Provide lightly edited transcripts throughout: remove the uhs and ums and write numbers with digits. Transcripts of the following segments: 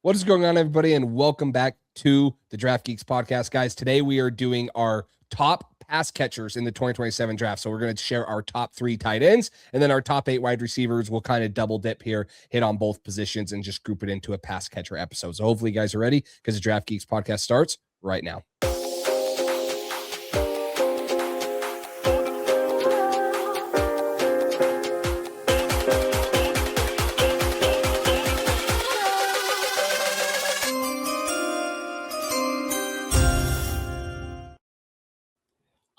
What is going on, everybody, and welcome back to the Draft Geeks podcast, guys. Today we are doing our top pass catchers in the 2027 draft. So we're going to share our top 3 tight ends, and then our top 8 wide receivers. We'll kind of double dip here, hit on both positions, and just group it into a pass catcher episode. So hopefully you guys are ready because the Draft Geeks podcast starts right now.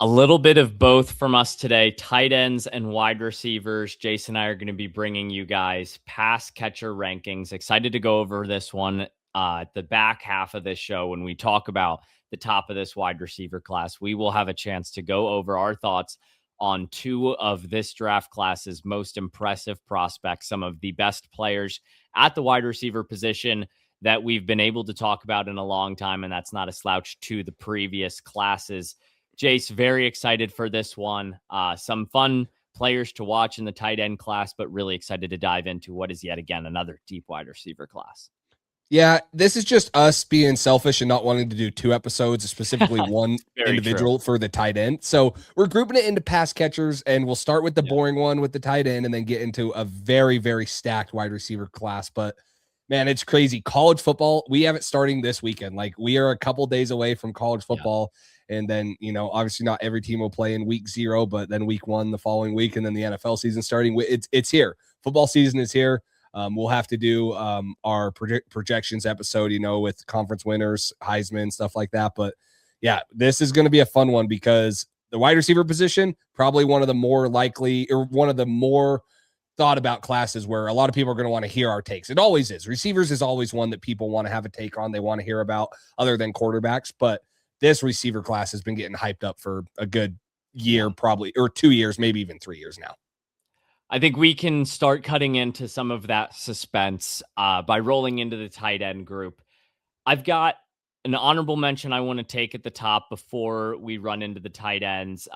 A little bit of both from us today, tight ends and wide receivers. Jace and I are going to be bringing you guys pass catcher rankings. Excited to go over this one at the back half of this show when we talk about the top of this wide receiver class. We will have a chance to go over our thoughts on 2 of this draft class's most impressive prospects, some of the best players at the wide receiver position that we've been able to talk about in a long time, and that's not a slouch to the previous classes. Jace, very excited for this one. Some fun players to watch in the tight end class, but really excited to dive into what is yet again another deep wide receiver class. Yeah, this is just us being selfish and not wanting to do 2 episodes, specifically one individual for the tight end. So we're grouping it into pass catchers, and we'll start with the boring one with the tight end and then get into a very, very stacked wide receiver class. But man, it's crazy. College football, we have it starting this weekend. Like, we are a couple days away from college football. Yeah. And then, obviously not every team will play in week 0, but then week 1 the following week, and then the NFL season starting. It's here. Football season is here. We'll have to do our projections episode, with conference winners, Heisman, stuff like that. But yeah, this is going to be a fun one because the wide receiver position, probably one of the more likely or one of the more thought about classes where a lot of people are going to want to hear our takes. It always is. Receivers is always one that people want to have a take on. They want to hear about other than quarterbacks. But this receiver class has been getting hyped up for a good year, probably, or 2 years, maybe even 3 years now. I think we can start cutting into some of that suspense by rolling into the tight end group. I've got an honorable mention I want to take at the top before we run into the tight ends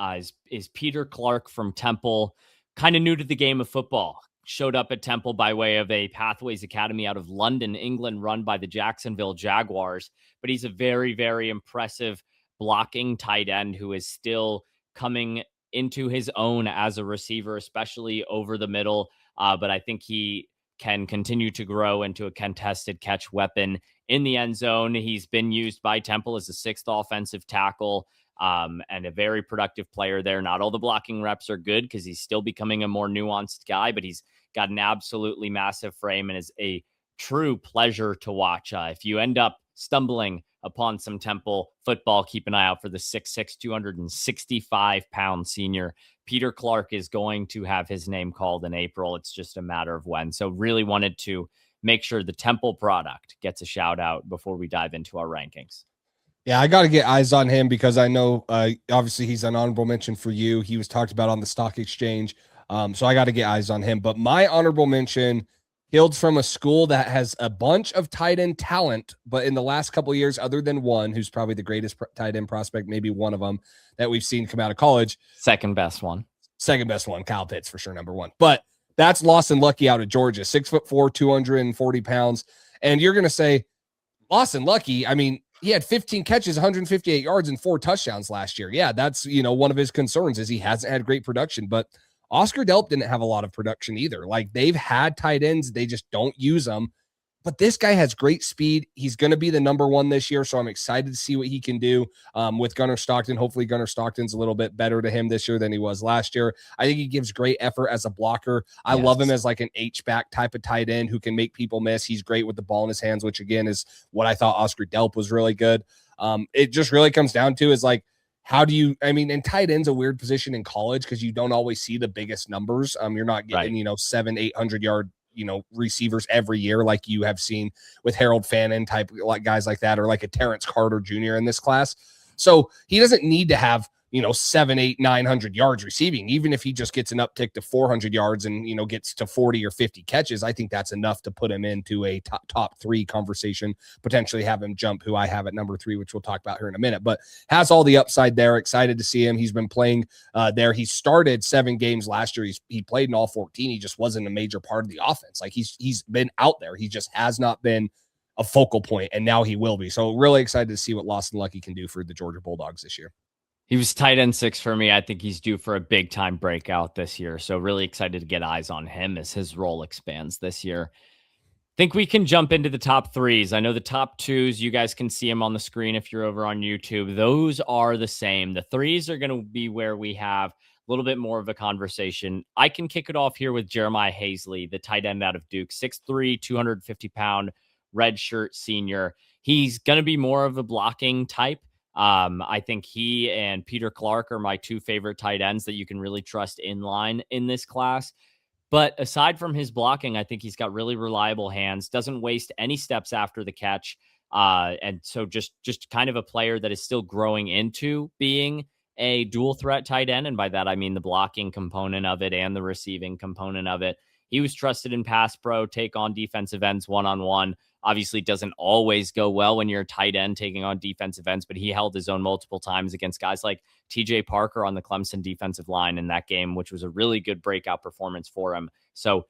is Peter Clark from Temple, kind of new to the game of football. Showed up at Temple by way of a Pathways Academy out of London, England, run by the Jacksonville Jaguars. But he's a very, very impressive blocking tight end who is still coming into his own as a receiver, especially over the middle. But I think he can continue to grow into a contested catch weapon in the end zone. He's been used by Temple as a 6th offensive tackle. And a very productive player there. Not all the blocking reps are good because he's still becoming a more nuanced guy, but he's got an absolutely massive frame and is a true pleasure to watch. If you end up stumbling upon some Temple football, keep an eye out for the 6'6", 265-pound senior. Peter Clark is going to have his name called in April. It's just a matter of when. So really wanted to make sure the Temple product gets a shout out before we dive into our rankings. Yeah, I got to get eyes on him because I know, obviously, he's an honorable mention for you. He was talked about on the stock exchange. So I got to get eyes on him. But my honorable mention, hailed from a school that has a bunch of tight end talent, but in the last couple of years, other than one, who's probably the greatest tight end prospect, maybe one of them that we've seen come out of college. Second best one, Kyle Pitts for sure, number 1. But that's Lawson Lucky out of Georgia, 6'4", 240 pounds. And you're going to say, Lawson Lucky, I mean, he had 15 catches, 158 yards, and 4 touchdowns last year. Yeah, that's, one of his concerns is he hasn't had great production. But Oscar Delp didn't have a lot of production either. Like, they've had tight ends, they just don't use them. But this guy has great speed. He's going to be the number 1 this year, so I'm excited to see what he can do with Gunnar Stockton. Hopefully Gunnar Stockton's a little bit better to him this year than he was last year. I think he gives great effort as a blocker. I love him as like an H-back type of tight end who can make people miss. He's great with the ball in his hands, which again is what I thought Oscar Delp was really good. It just really comes down to is like, how do you, and tight end's a weird position in college because you don't always see the biggest numbers. You're not getting, 700-800 yard receivers every year like you have seen with Harold Fannin type like guys like that, or like a Terrence Carter Jr. in this class. So he doesn't need to have 700, 800, 900 yards receiving. Even if he just gets an uptick to 400 yards and, gets to 40 or 50 catches, I think that's enough to put him into a top 3 conversation, potentially have him jump who I have at number 3, which we'll talk about here in a minute, but has all the upside there. Excited to see him. He's been playing there. He started 7 games last year. He played in all 14. He just wasn't a major part of the offense. Like he's been out there. He just has not been a focal point, and now he will be. So really excited to see what Lawson Lucky can do for the Georgia Bulldogs this year. He was tight end 6 for me. I think he's due for a big time breakout this year. So really excited to get eyes on him as his role expands this year. Think we can jump into the top 3s. I know the top 2s, you guys can see them on the screen if you're over on YouTube. Those are the same. The 3s are going to be where we have a little bit more of a conversation. I can kick it off here with Jeremiah Hazley, the tight end out of Duke, 6'3", 250-pound redshirt senior. He's going to be more of a blocking type. I think he and Peter Clark are my 2 favorite tight ends that you can really trust in line in this class. But aside from his blocking, I think he's got really reliable hands, doesn't waste any steps after the catch. And so just kind of a player that is still growing into being a dual threat tight end. And by that, I mean the blocking component of it and the receiving component of it. He was trusted in pass pro, take on defensive ends one-on-one. Obviously doesn't always go well when you're a tight end taking on defensive ends, but he held his own multiple times against guys like TJ Parker on the Clemson defensive line in that game, which was a really good breakout performance for him. So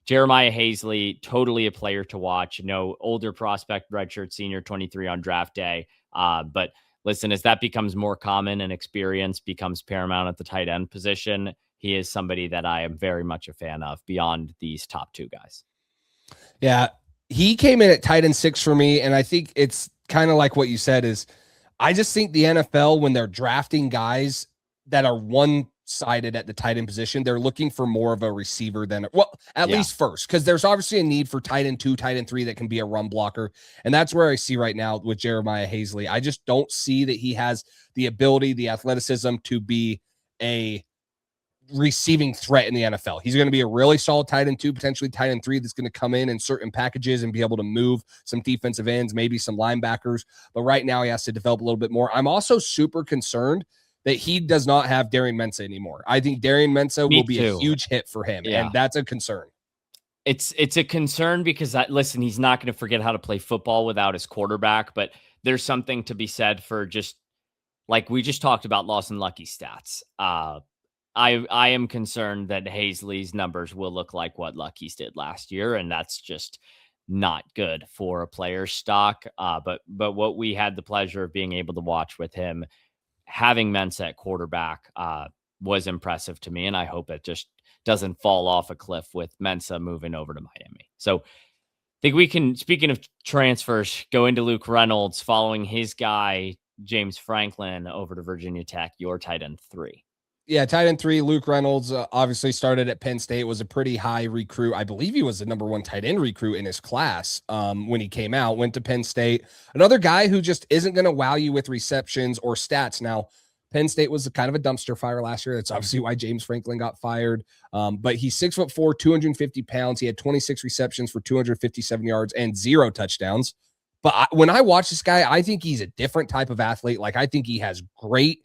Jeremiah Hazley, totally a player to watch. Older prospect, redshirt senior, 23 on draft day. But listen, as that becomes more common and experience becomes paramount at the tight end position, he is somebody that I am very much a fan of beyond these top 2 guys. Yeah, he came in at tight end 6 for me, and I think it's kind of like what you said is I just think the NFL, when they're drafting guys that are one-sided at the tight end position, they're looking for more of a receiver than, at least first, because there's obviously a need for tight end 2, tight end 3 that can be a run blocker, and that's where I see right now with Jeremiah Hazley. I just don't see that he has the ability, the athleticism to be a receiving threat in the NFL. He's going to be a really solid tight end 2, potentially tight end 3 that's going to come in certain packages and be able to move some defensive ends, maybe some linebackers. But right now he has to develop a little bit more. I'm also super concerned that he does not have Darian Mensah anymore. I think Darian Mensah will be a huge hit for him, and that's a concern. It's a concern because, listen, he's not going to forget how to play football without his quarterback, but there's something to be said for just, like we just talked about Lawson Lucky stats. I am concerned that Hazley's numbers will look like what Lucky's did last year, and that's just not good for a player's stock. But what we had the pleasure of being able to watch with him, having Mensah at quarterback, was impressive to me, and I hope it just doesn't fall off a cliff with Mensah moving over to Miami. So I think we can, speaking of transfers, go into Luke Reynolds following his guy, James Franklin, over to Virginia Tech, your tight end 3. Yeah, tight end 3, Luke Reynolds, obviously started at Penn State, was a pretty high recruit. I believe he was the number 1 tight end recruit in his class when he came out, went to Penn State. Another guy who just isn't going to wow you with receptions or stats. Now, Penn State was kind of a dumpster fire last year. That's obviously why James Franklin got fired. But he's 6'4", 250 pounds. He had 26 receptions for 257 yards and 0 touchdowns. But when I watch this guy, I think he's a different type of athlete. Like, I think he has great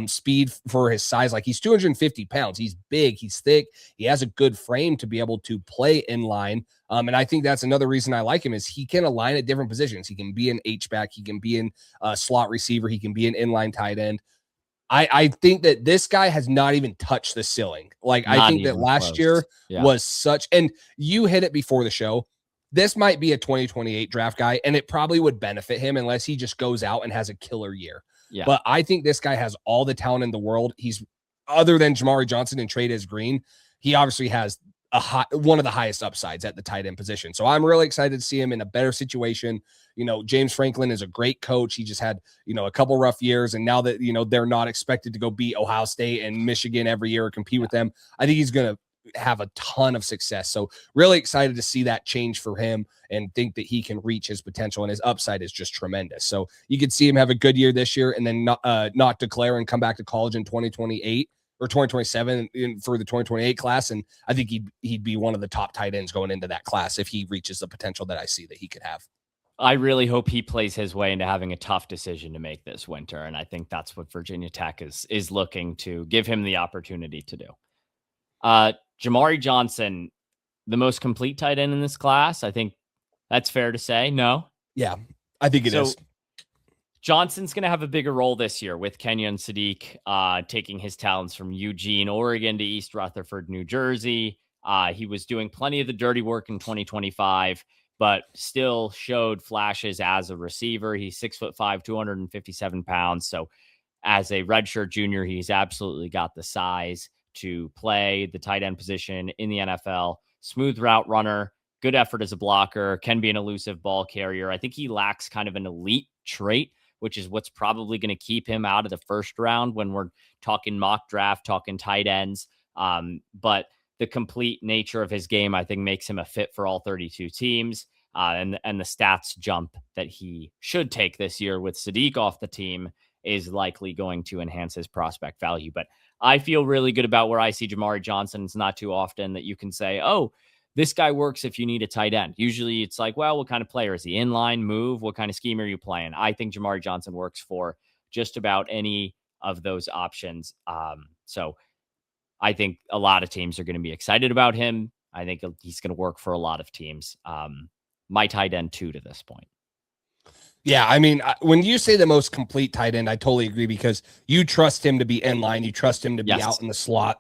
speed for his size. Like, he's 250 pounds. He's big. He's thick. He has a good frame to be able to play in line. And I think that's another reason I like him is he can align at different positions. He can be an H-back. He can be in a slot receiver. He can be an inline tight end. I think that this guy has not even touched the ceiling. Like, I think that last year was such, and you hit it before the show. This might be a 2028 draft guy, and it probably would benefit him unless he just goes out and has a killer year. Yeah. But I think this guy has all the talent in the world. He's, other than Jamari Johnson and Trey'Dez Green, he obviously has one of the highest upsides at the tight end position. So I'm really excited to see him in a better situation. James Franklin is a great coach. He just had, a couple rough years. And now that, they're not expected to go beat Ohio State and Michigan every year or compete with them, I think he's going to have a ton of success. So really excited to see that change for him and think that he can reach his potential, and his upside is just tremendous. So you could see him have a good year this year and then not declare and come back to college in 2028 or 2027 for the 2028 class. And I think he'd be one of the top tight ends going into that class if he reaches the potential that I see that he could have. I really hope he plays his way into having a tough decision to make this winter. And I think that's what Virginia Tech is looking to give him the opportunity to do. Jamari Johnson, the most complete tight end in this class. I think that's fair to say. No? Yeah, I think it is. Johnson's going to have a bigger role this year with Kenyon Sadiq taking his talents from Eugene, Oregon to East Rutherford, New Jersey. He was doing plenty of the dirty work in 2025, but still showed flashes as a receiver. He's 6'5", 257 pounds. So as a redshirt junior, he's absolutely got the size to play the tight end position in the NFL. Smooth route runner, good effort as a blocker, can be an elusive ball carrier. I think he lacks kind of an elite trait, which is what's probably going to keep him out of the first round when we're talking mock draft, talking tight ends. But the complete nature of his game, I think, makes him a fit for all 32 teams. And the stats jump that he should take this year with Sadiq off the team is likely going to enhance his prospect value. But I feel really good about where I see Jamari Johnson. It's not too often that you can say, oh, this guy works if you need a tight end. Usually it's like, well, what kind of player is he? Inline, move? What kind of scheme are you playing? I think Jamari Johnson works for just about any of those options. So I think a lot of teams are going to be excited about him. I think he's going to work for a lot of teams. My tight end 2 to this point. Yeah, I mean, when you say the most complete tight end, I totally agree because you trust him to be in line. You trust him to be out in the slot.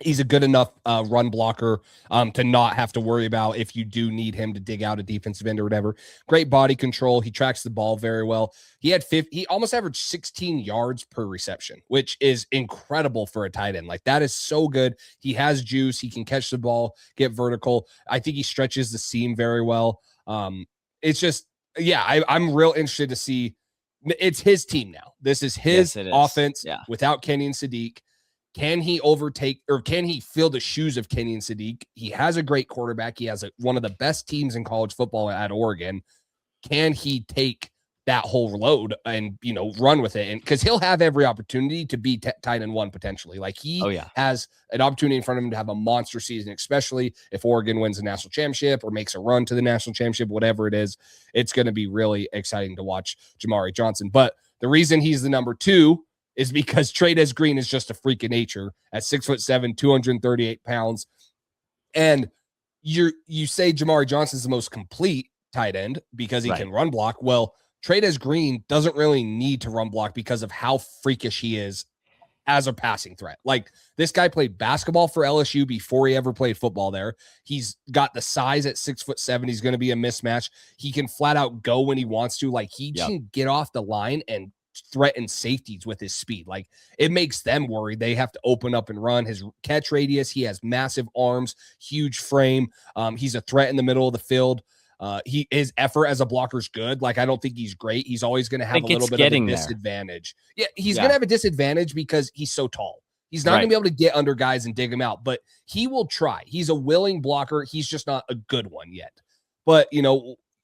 He's a good enough run blocker to not have to worry about if you do need him to dig out a defensive end or whatever. Great body control. He tracks the ball very well. He almost averaged 16 yards per reception, which is incredible for a tight end. Like, that is so good. He has juice. He can catch the ball, get vertical. I think he stretches the seam very well. It's just, yeah, I'm real interested to see. It's his team now. This is his offense without Kenny and Sadiq. Can he overtake, or can he fill the shoes of Kenny and Sadiq? He has a great quarterback. He has one of the best teams in college football at Oregon. Can he take that whole load and, run with it? And because he'll have every opportunity to be tight end 1 potentially. Like, he has an opportunity in front of him to have a monster season, especially if Oregon wins the national championship or makes a run to the national championship, whatever it is. It's going to be really exciting to watch Jamari Johnson. But the reason he's the number 2 is because Trey'Dez Green is just a freak of nature at 6'7", 238 pounds. And you say Jamari Johnson's the most complete tight end because he can run block. Well, Trey'Dez Green doesn't really need to run block because of how freakish he is as a passing threat. Like, this guy played basketball for LSU before he ever played football there. He's got the size at 6'7". He's going to be a mismatch. He can flat out go when he wants to. Like, he can get off the line and threaten safeties with his speed. Like, it makes them worried. They have to open up and run. His catch radius, he has massive arms, huge frame. He's a threat in the middle of the field. His effort as a blocker is good. Like, I don't think he's great. He's always going to have a little bit of a disadvantage. Yeah, he's going to have a disadvantage because he's so tall. He's not going to be able to get under guys and dig them out, but he will try. He's a willing blocker. He's just not a good one yet. But,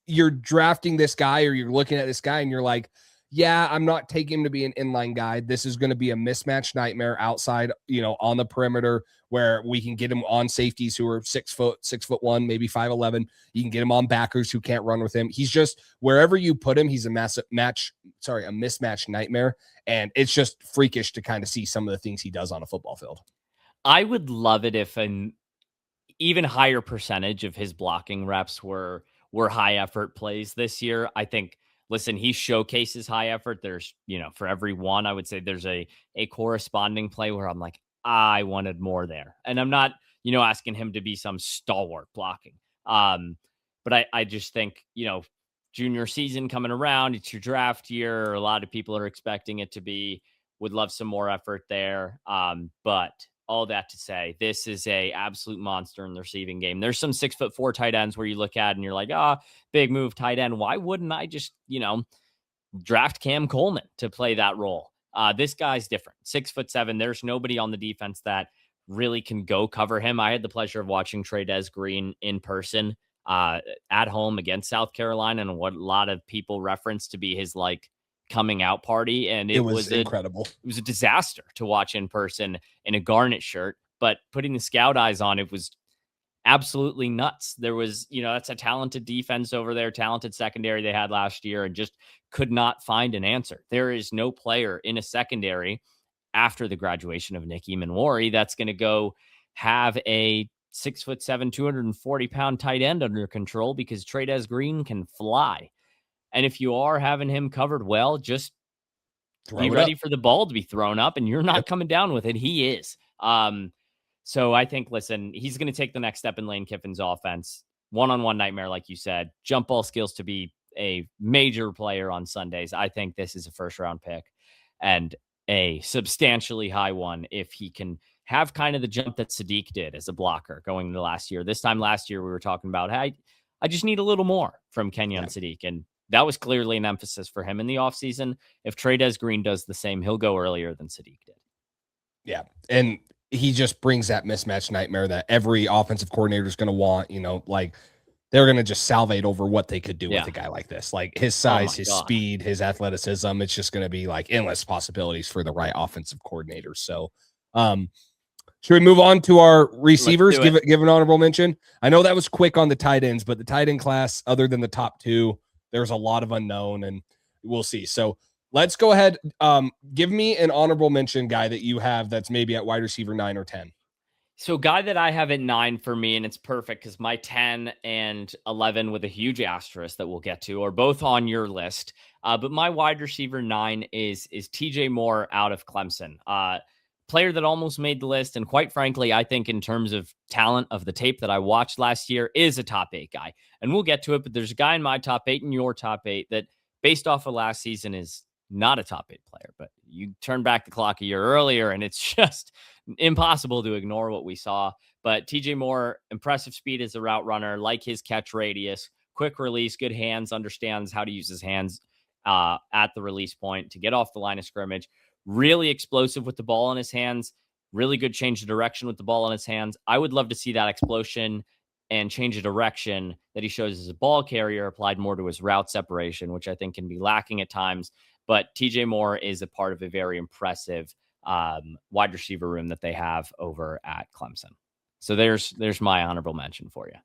you're drafting this guy, or you're looking at this guy and you're like, yeah, I'm not taking him to be an inline guy. This is going to be a mismatch nightmare outside, on the perimeter, where we can get him on safeties who are 6'1", maybe 5'11". You can get him on backers who can't run with him. He's just, wherever you put him, he's a mismatch nightmare. And it's just freakish to kind of see some of the things he does on a football field. I would love it if an even higher percentage of his blocking reps were high effort plays this year. I think, listen, he showcases high effort. There's, for every one, I would say there's a corresponding play where I'm like, I wanted more there. And I'm not, asking him to be some stalwart blocking. But I just think, junior season coming around, it's your draft year. A lot of people are expecting it to be, would love some more effort there. But all that to say, this is a absolute monster in the receiving game. There's some 6'4" tight ends where you look at and you're like, big move tight end. Why wouldn't I just, draft Cam Coleman to play that role? This guy's different. 6'7". There's nobody on the defense that really can go cover him. I had the pleasure of watching Trey'Dez Green in person at home against South Carolina, and what a lot of people reference to be his coming out party, and it was incredible. It was a disaster to watch in person in a garnet shirt, but putting the scout eyes on, it was absolutely nuts. There was, that's a talented defense over there, talented secondary they had last year, and just could not find an answer. There is no player in a secondary after the graduation of Nick Eamon-Wari that's going to go have a 6'7", 240-pound tight end under control, because Trey'Dez Green can fly. And if you are having him covered well, just be ready for the ball to be thrown up, and you're not coming down with it. He is. So I think, listen, he's going to take the next step in Lane Kiffin's offense. one-on-one nightmare, like you said, jump ball skills to be a major player on Sundays. I think this is a first-round pick and a substantially high one if he can have kind of the jump that Sadiq did as a blocker going into last year. This time last year, we were talking about, hey, I just need a little more from Kenyon Sadiq. And that was clearly an emphasis for him in the offseason. If Trey'Dez Green does the same, he'll go earlier than Sadiq did. Yeah. And he just brings that mismatch nightmare that every offensive coordinator is going to want, like they're going to just salivate over what they could do with a guy like this. Like his size, his speed, his athleticism. It's just going to be like endless possibilities for the right offensive coordinator. So, should we move on to our receivers? Give an honorable mention. I know that was quick on the tight ends, but the tight end class, other than the top two, there's a lot of unknown, and we'll see. So let's go ahead. Give me an honorable mention guy that you have that's maybe at wide receiver 9 or 10. So guy that I have at 9 for me, and it's perfect because my 10 and 11 with a huge asterisk that we'll get to are both on your list. But my wide receiver 9 is TJ Moore out of Clemson. Player that almost made the list. And quite frankly, I think in terms of talent of the tape that I watched last year is a top 8 guy. And we'll get to it, but there's a guy in my top 8 and your top 8 that based off of last season is not a top 8 player, but you turn back the clock a year earlier and it's just impossible to ignore what we saw. But TJ Moore, impressive speed as a route runner, like his catch radius, quick release, good hands, understands how to use his hands at the release point to get off the line of scrimmage. Really explosive with the ball in his hands, really good change of direction with the ball in his hands. I would love to see that explosion and change of direction that he shows as a ball carrier applied more to his route separation, which I think can be lacking at times. But TJ Moore is a part of a very impressive wide receiver room that they have over at Clemson. So there's my honorable mention for you.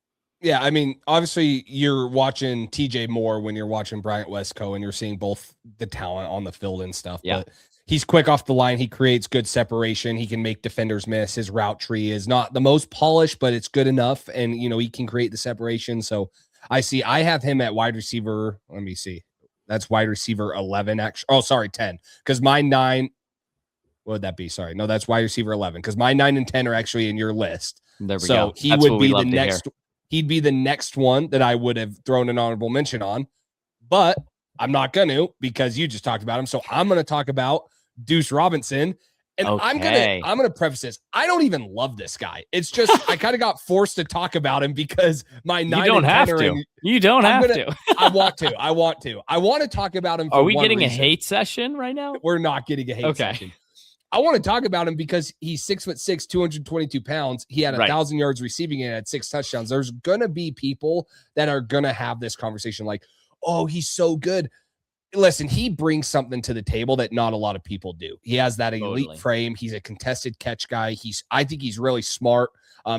Yeah, I mean, obviously you're watching TJ Moore when you're watching Bryant Westco and you're seeing both the talent on the field and stuff. Yeah. But he's quick off the line. He creates good separation. He can make defenders miss. His route tree is not the most polished, but it's good enough. And, he can create the separation. So I have him at wide receiver. Let me see. That's wide receiver 11. Actually. Oh, sorry, 10. Because my 9, what would that be? Sorry. No, that's wide receiver 11. Because my 9 and 10 are actually in your list. There we go. He would be the next. He'd be the next one that I would have thrown an honorable mention on. But I'm not going to because you just talked about him. So I'm going to talk about Deuce Robinson. And I'm gonna preface this. I don't even love this guy. It's just I kind of got forced to talk about him because my 9 You don't and 10 have are to. in, You don't have to. I want to. I want to talk about him. Are we getting reason. a hate session right now? We're not getting a hate session. I want to talk about him because he's 6'6", 222 pounds. He had 1,000 yards receiving and had 6 touchdowns. There's gonna be people that are gonna have this conversation like, "Oh, he's so good." Listen, he brings something to the table that not a lot of people do. He has that elite frame. He's a contested catch guy. I think he's really smart.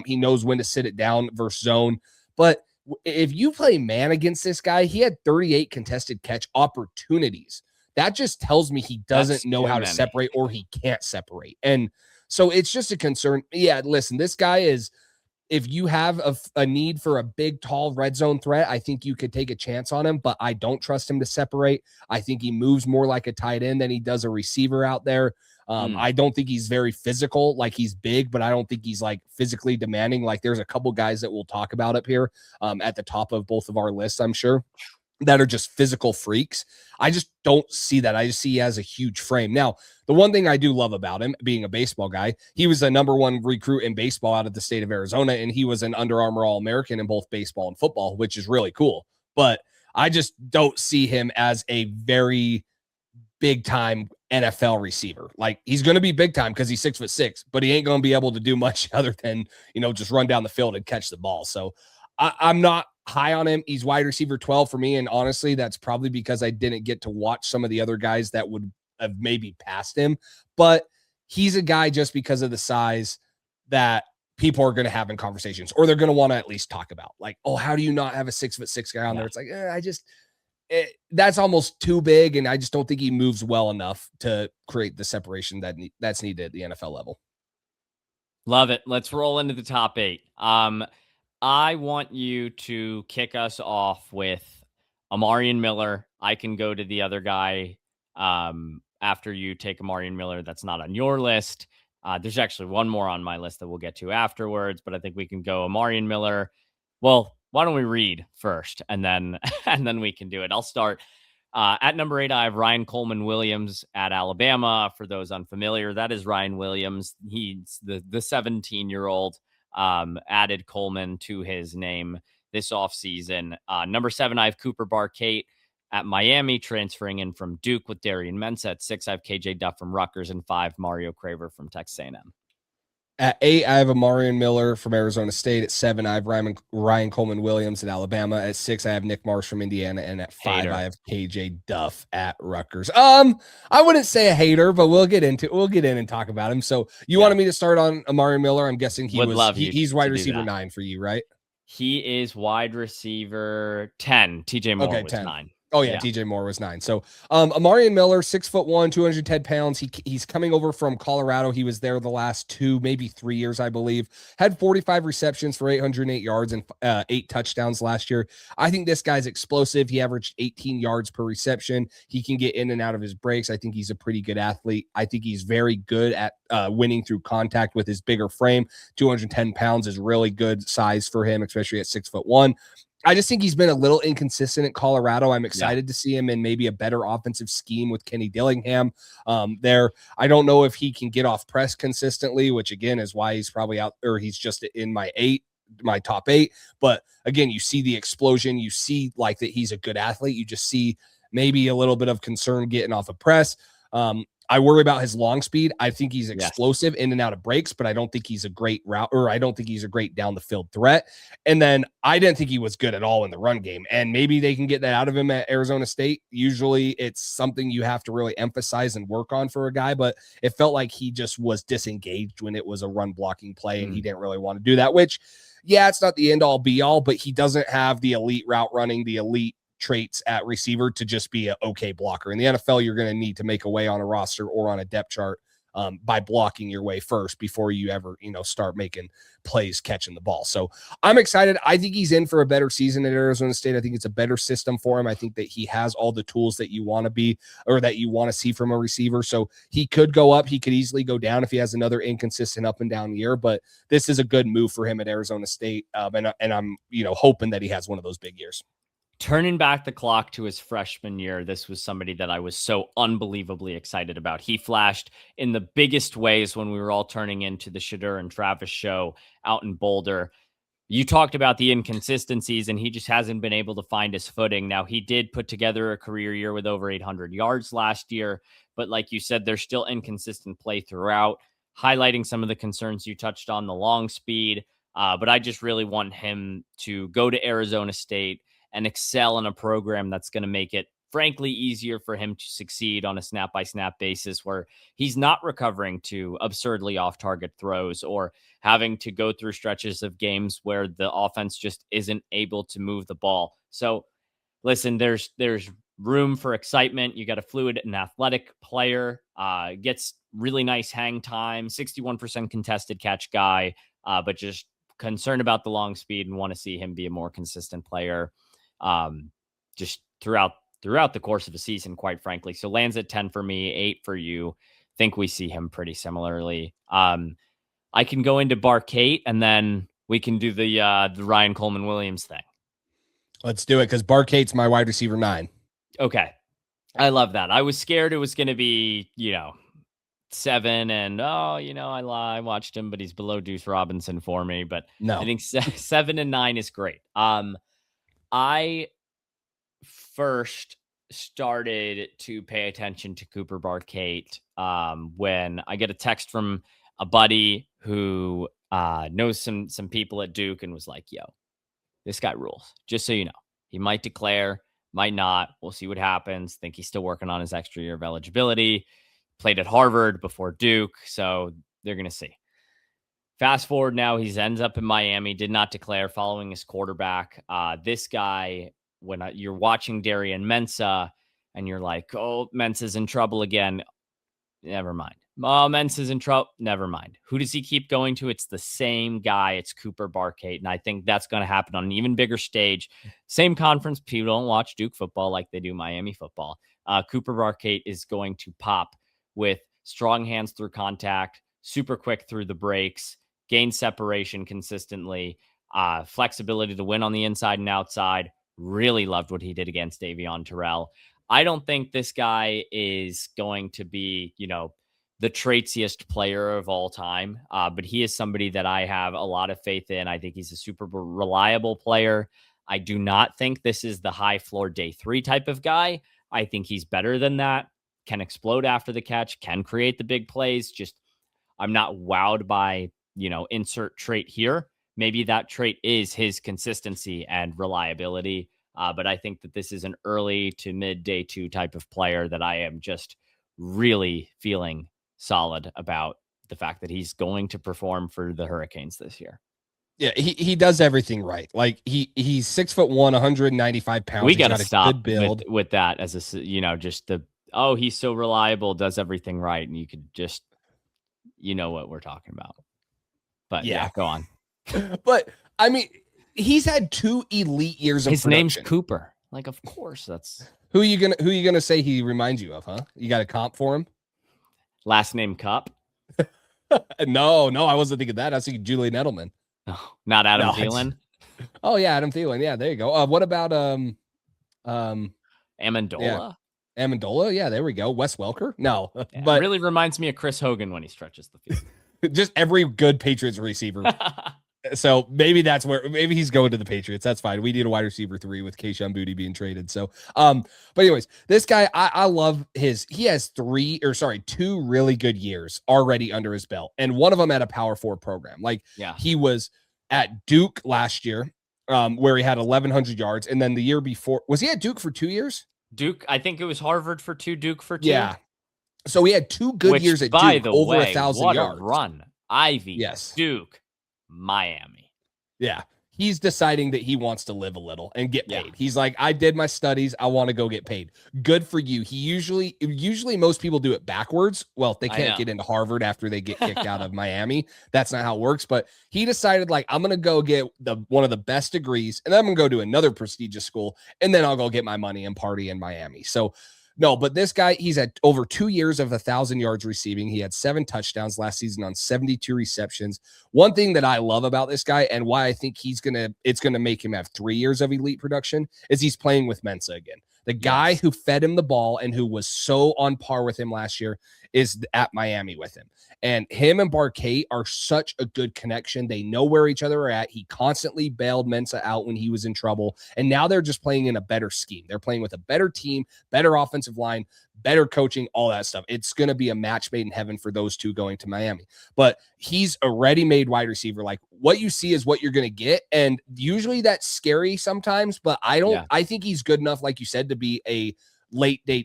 He knows when to sit it down versus zone. But if you play man against this guy, he had 38 contested catch opportunities. That just tells me he doesn't know how to separate or he can't separate. And so it's just a concern. Yeah, listen, this guy is, if you have a need for a big, tall red zone threat, I think you could take a chance on him, but I don't trust him to separate. I think he moves more like a tight end than he does a receiver out there. I don't think he's very physical. Like he's big, but I don't think he's like physically demanding. Like there's a couple guys that we'll talk about up here at the top of both of our lists, I'm sure, that are just physical freaks. I just don't see that. I just see he has a huge frame. Now, the one thing I do love about him being a baseball guy, he was the #1 recruit in baseball out of the state of Arizona, and he was an Under Armour All-American in both baseball and football, which is really cool. But I just don't see him as a very big time NFL receiver. Like he's going to be big time because he's 6'6", but he ain't going to be able to do much other than, just run down the field and catch the ball. So I'm not high on him. He's wide receiver 12 for me. And honestly, that's probably because I didn't get to watch some of the other guys that would have maybe passed him, but he's a guy just because of the size that people are going to have in conversations, or they're going to want to at least talk about like, oh, how do you not have a 6'6" guy on there? It's like, that's almost too big. And I just don't think he moves well enough to create the separation that's needed at the NFL level. Love it. Let's roll into the top 8. I want you to kick us off with Amarian Miller. I can go to the other guy after you take Amarian Miller. That's not on your list. There's actually one more on my list that we'll get to afterwards, but I think we can go Amarian Miller. Well, why don't we read first, and then and then we can do it. I'll start. At number 8, I have Ryan Coleman Williams at Alabama. For those unfamiliar, that is Ryan Williams. He's the 17-year-old, added Coleman to his name this offseason. Number 7, I have Cooper Barkate at Miami, transferring in from Duke with Darian Mensah. At 6, I have KJ Duff from Rutgers, and 5, Mario Craver from Texas A&M. At 8, I have Amarian Miller from Arizona State. At 7, I have Ryan Coleman Williams at Alabama. At 6, I have Nick Marsh from Indiana. And at 5, I have KJ Duff at Rutgers. I wouldn't say a hater, but we'll get in and talk about him. So you wanted me to start on Amarian Miller. I'm guessing he's wide receiver 9 for you, right? He is wide receiver 10. TJ Moore was 10. 9. Oh yeah, TJ Moore was 9. So Amarian Miller, 6'1", 210 pounds. He's coming over from Colorado. He was there the last 2, maybe 3 years, I believe. Had 45 receptions for 808 yards and 8 touchdowns last year. I think this guy's explosive. He averaged 18 yards per reception. He can get in and out of his breaks. I think he's a pretty good athlete. I think he's very good at winning through contact with his bigger frame. 210 pounds is really good size for him, especially at 6'1". I just think he's been a little inconsistent at Colorado. I'm excited to see him in maybe a better offensive scheme with Kenny Dillingham there. I don't know if he can get off press consistently, which again is why he's probably out, or he's just in my top 8. But again, you see the explosion. You see like that he's a good athlete. You just see maybe a little bit of concern getting off of press. I worry about his long speed. I think he's explosive in and out of breaks, but I don't think he's a great route, or I don't think he's a great down the field threat. And then I didn't think he was good at all in the run game. And maybe they can get that out of him at Arizona State. Usually it's something you have to really emphasize and work on for a guy, but it felt like he just was disengaged when it was a run blocking play and he didn't really want to do that, which it's not the end all be all, but he doesn't have the elite route running, the elite traits at receiver to just be an okay blocker. In the NFL, you're going to need to make a way on a roster or on a depth chart by blocking your way first before you ever, start making plays catching the ball. So I'm excited. I think he's in for a better season at Arizona State. I think it's a better system for him. I think that he has all the tools that you want to be, or that you want to see from a receiver. So he could go up. He could easily go down if he has another inconsistent up and down year, but this is a good move for him at Arizona State. And I'm, hoping that he has one of those big years. Turning back the clock to his freshman year, this was somebody that I was so unbelievably excited about. He flashed in the biggest ways when we were all turning into the Shadur and Travis show out in Boulder. You talked about the inconsistencies, and he just hasn't been able to find his footing. Now, he did put together a career year with over 800 yards last year, but like you said, there's still inconsistent play throughout, highlighting some of the concerns you touched on, the long speed. But I just really want him to go to Arizona State and excel in a program that's going to make it, frankly, easier for him to succeed on a snap-by-snap basis, where he's not recovering to absurdly off-target throws or having to go through stretches of games where the offense just isn't able to move the ball. So, listen, there's room for excitement. You got a fluid and athletic player, gets really nice hang time, 61% contested catch guy, but just concerned about the long speed and want to see him be a more consistent player just throughout the course of a season, quite frankly. So lands at 10 for me, 8 for you. Think we see him pretty similarly. I can go into Barkate, and then we can do the Ryan Coleman Williams thing. Let's do it, because Barkate's my wide receiver 9. Okay. I love that. I was scared it was going to be, 7, and I watched him, but he's below Deuce Robinson for me. But no, I think 7 and 9 is great. I first started to pay attention to Cooper Barkate when I get a text from a buddy who knows some people at Duke and was like, yo, this guy rules. Just so you know, he might declare, might not. We'll see what happens. Think he's still working on his extra year of eligibility. Played at Harvard before Duke, so they're going to see. Fast forward now, he ends up in Miami, did not declare, following his quarterback. This guy, when you're watching Darian Mensah and you're like, oh, Mensah's in trouble again. Never mind. Oh, Mensah's in trouble. Never mind. Who does he keep going to? It's the same guy. It's Cooper Barkate. And I think that's going to happen on an even bigger stage. Same conference. People don't watch Duke football like they do Miami football. Cooper Barkate is going to pop with strong hands through contact, super quick through the breaks, gain separation consistently. flexibility to win on the inside and outside. Really loved what he did against Davion Terrell. I don't think this guy is going to be, the traitsiest player of all time, but he is somebody that I have a lot of faith in. I think he's a super reliable player. I do not think this is the high floor day 3 type of guy. I think he's better than that, can explode after the catch, can create the big plays. Just, I'm not wowed by, insert trait here. Maybe that trait is his consistency and reliability. But I think that this is an early to mid day 2 type of player that I am just really feeling solid about the fact that he's going to perform for the Hurricanes this year. Yeah, he does everything right. Like he's 6'1", 195 pounds. We got to a stop good build with that as a, just he's so reliable, does everything right. And you could just, what we're talking about. But yeah go on. But I mean, he's had 2 elite years of his production. name's Cooper. Like, of course, that's who you gonna say he reminds you of, huh? You got a comp for him? Last name Cup? No, I wasn't thinking that. I was thinking Julian Edelman. Oh, not Adam Thielen. Oh yeah, Adam Thielen. Yeah, there you go. What about Amendola? Yeah. Amendola? Yeah, there we go. Wes Welker? No, yeah, but it really reminds me of Chris Hogan when he stretches the field. Just every good Patriots receiver. So maybe he's going to the Patriots. That's fine. We need a wide receiver 3 with Kayshon Boutte being traded. So, but anyways, this guy, I love he has 2 really good years already under his belt. And one of them at a Power 4 program. Like he was at Duke last year, where he had 1,100 yards. And then the year before, was he at Duke for 2 years? Duke, I think it was Harvard for 2, Duke for 2. Yeah. So he had 2 good years at Duke, over 1,000 yards. A run. Ivy, yes. Duke, Miami. Yeah. He's deciding that he wants to live a little and get paid. Yeah. He's like, I did my studies. I want to go get paid. Good for you. He usually most people do it backwards. Well, if they can't get into Harvard after they get kicked out of Miami, that's not how it works. But he decided, like, I'm going to go get one of the best degrees, and then I'm going to go to another prestigious school, and then I'll go get my money and party in Miami. So no, but this guy, he's had over 2 years of 1,000 yards receiving. He had 7 touchdowns last season on 72 receptions. One thing that I love about this guy and why I think it's going to make him have 3 years of elite production is he's playing with Mensa again. The guy who fed him the ball and who was so on par with him last year is at Miami with him. And him and Barquet are such a good connection. They know where each other are at. He constantly bailed Mensa out when he was in trouble. And now they're just playing in a better scheme. They're playing with a better team, better offensive line, better coaching, all that stuff. It's going to be a match made in heaven for those two going to Miami. But he's a ready-made wide receiver. Like, what you see is what you're going to get. And usually that's scary sometimes, but I think he's good enough, like you said, to be a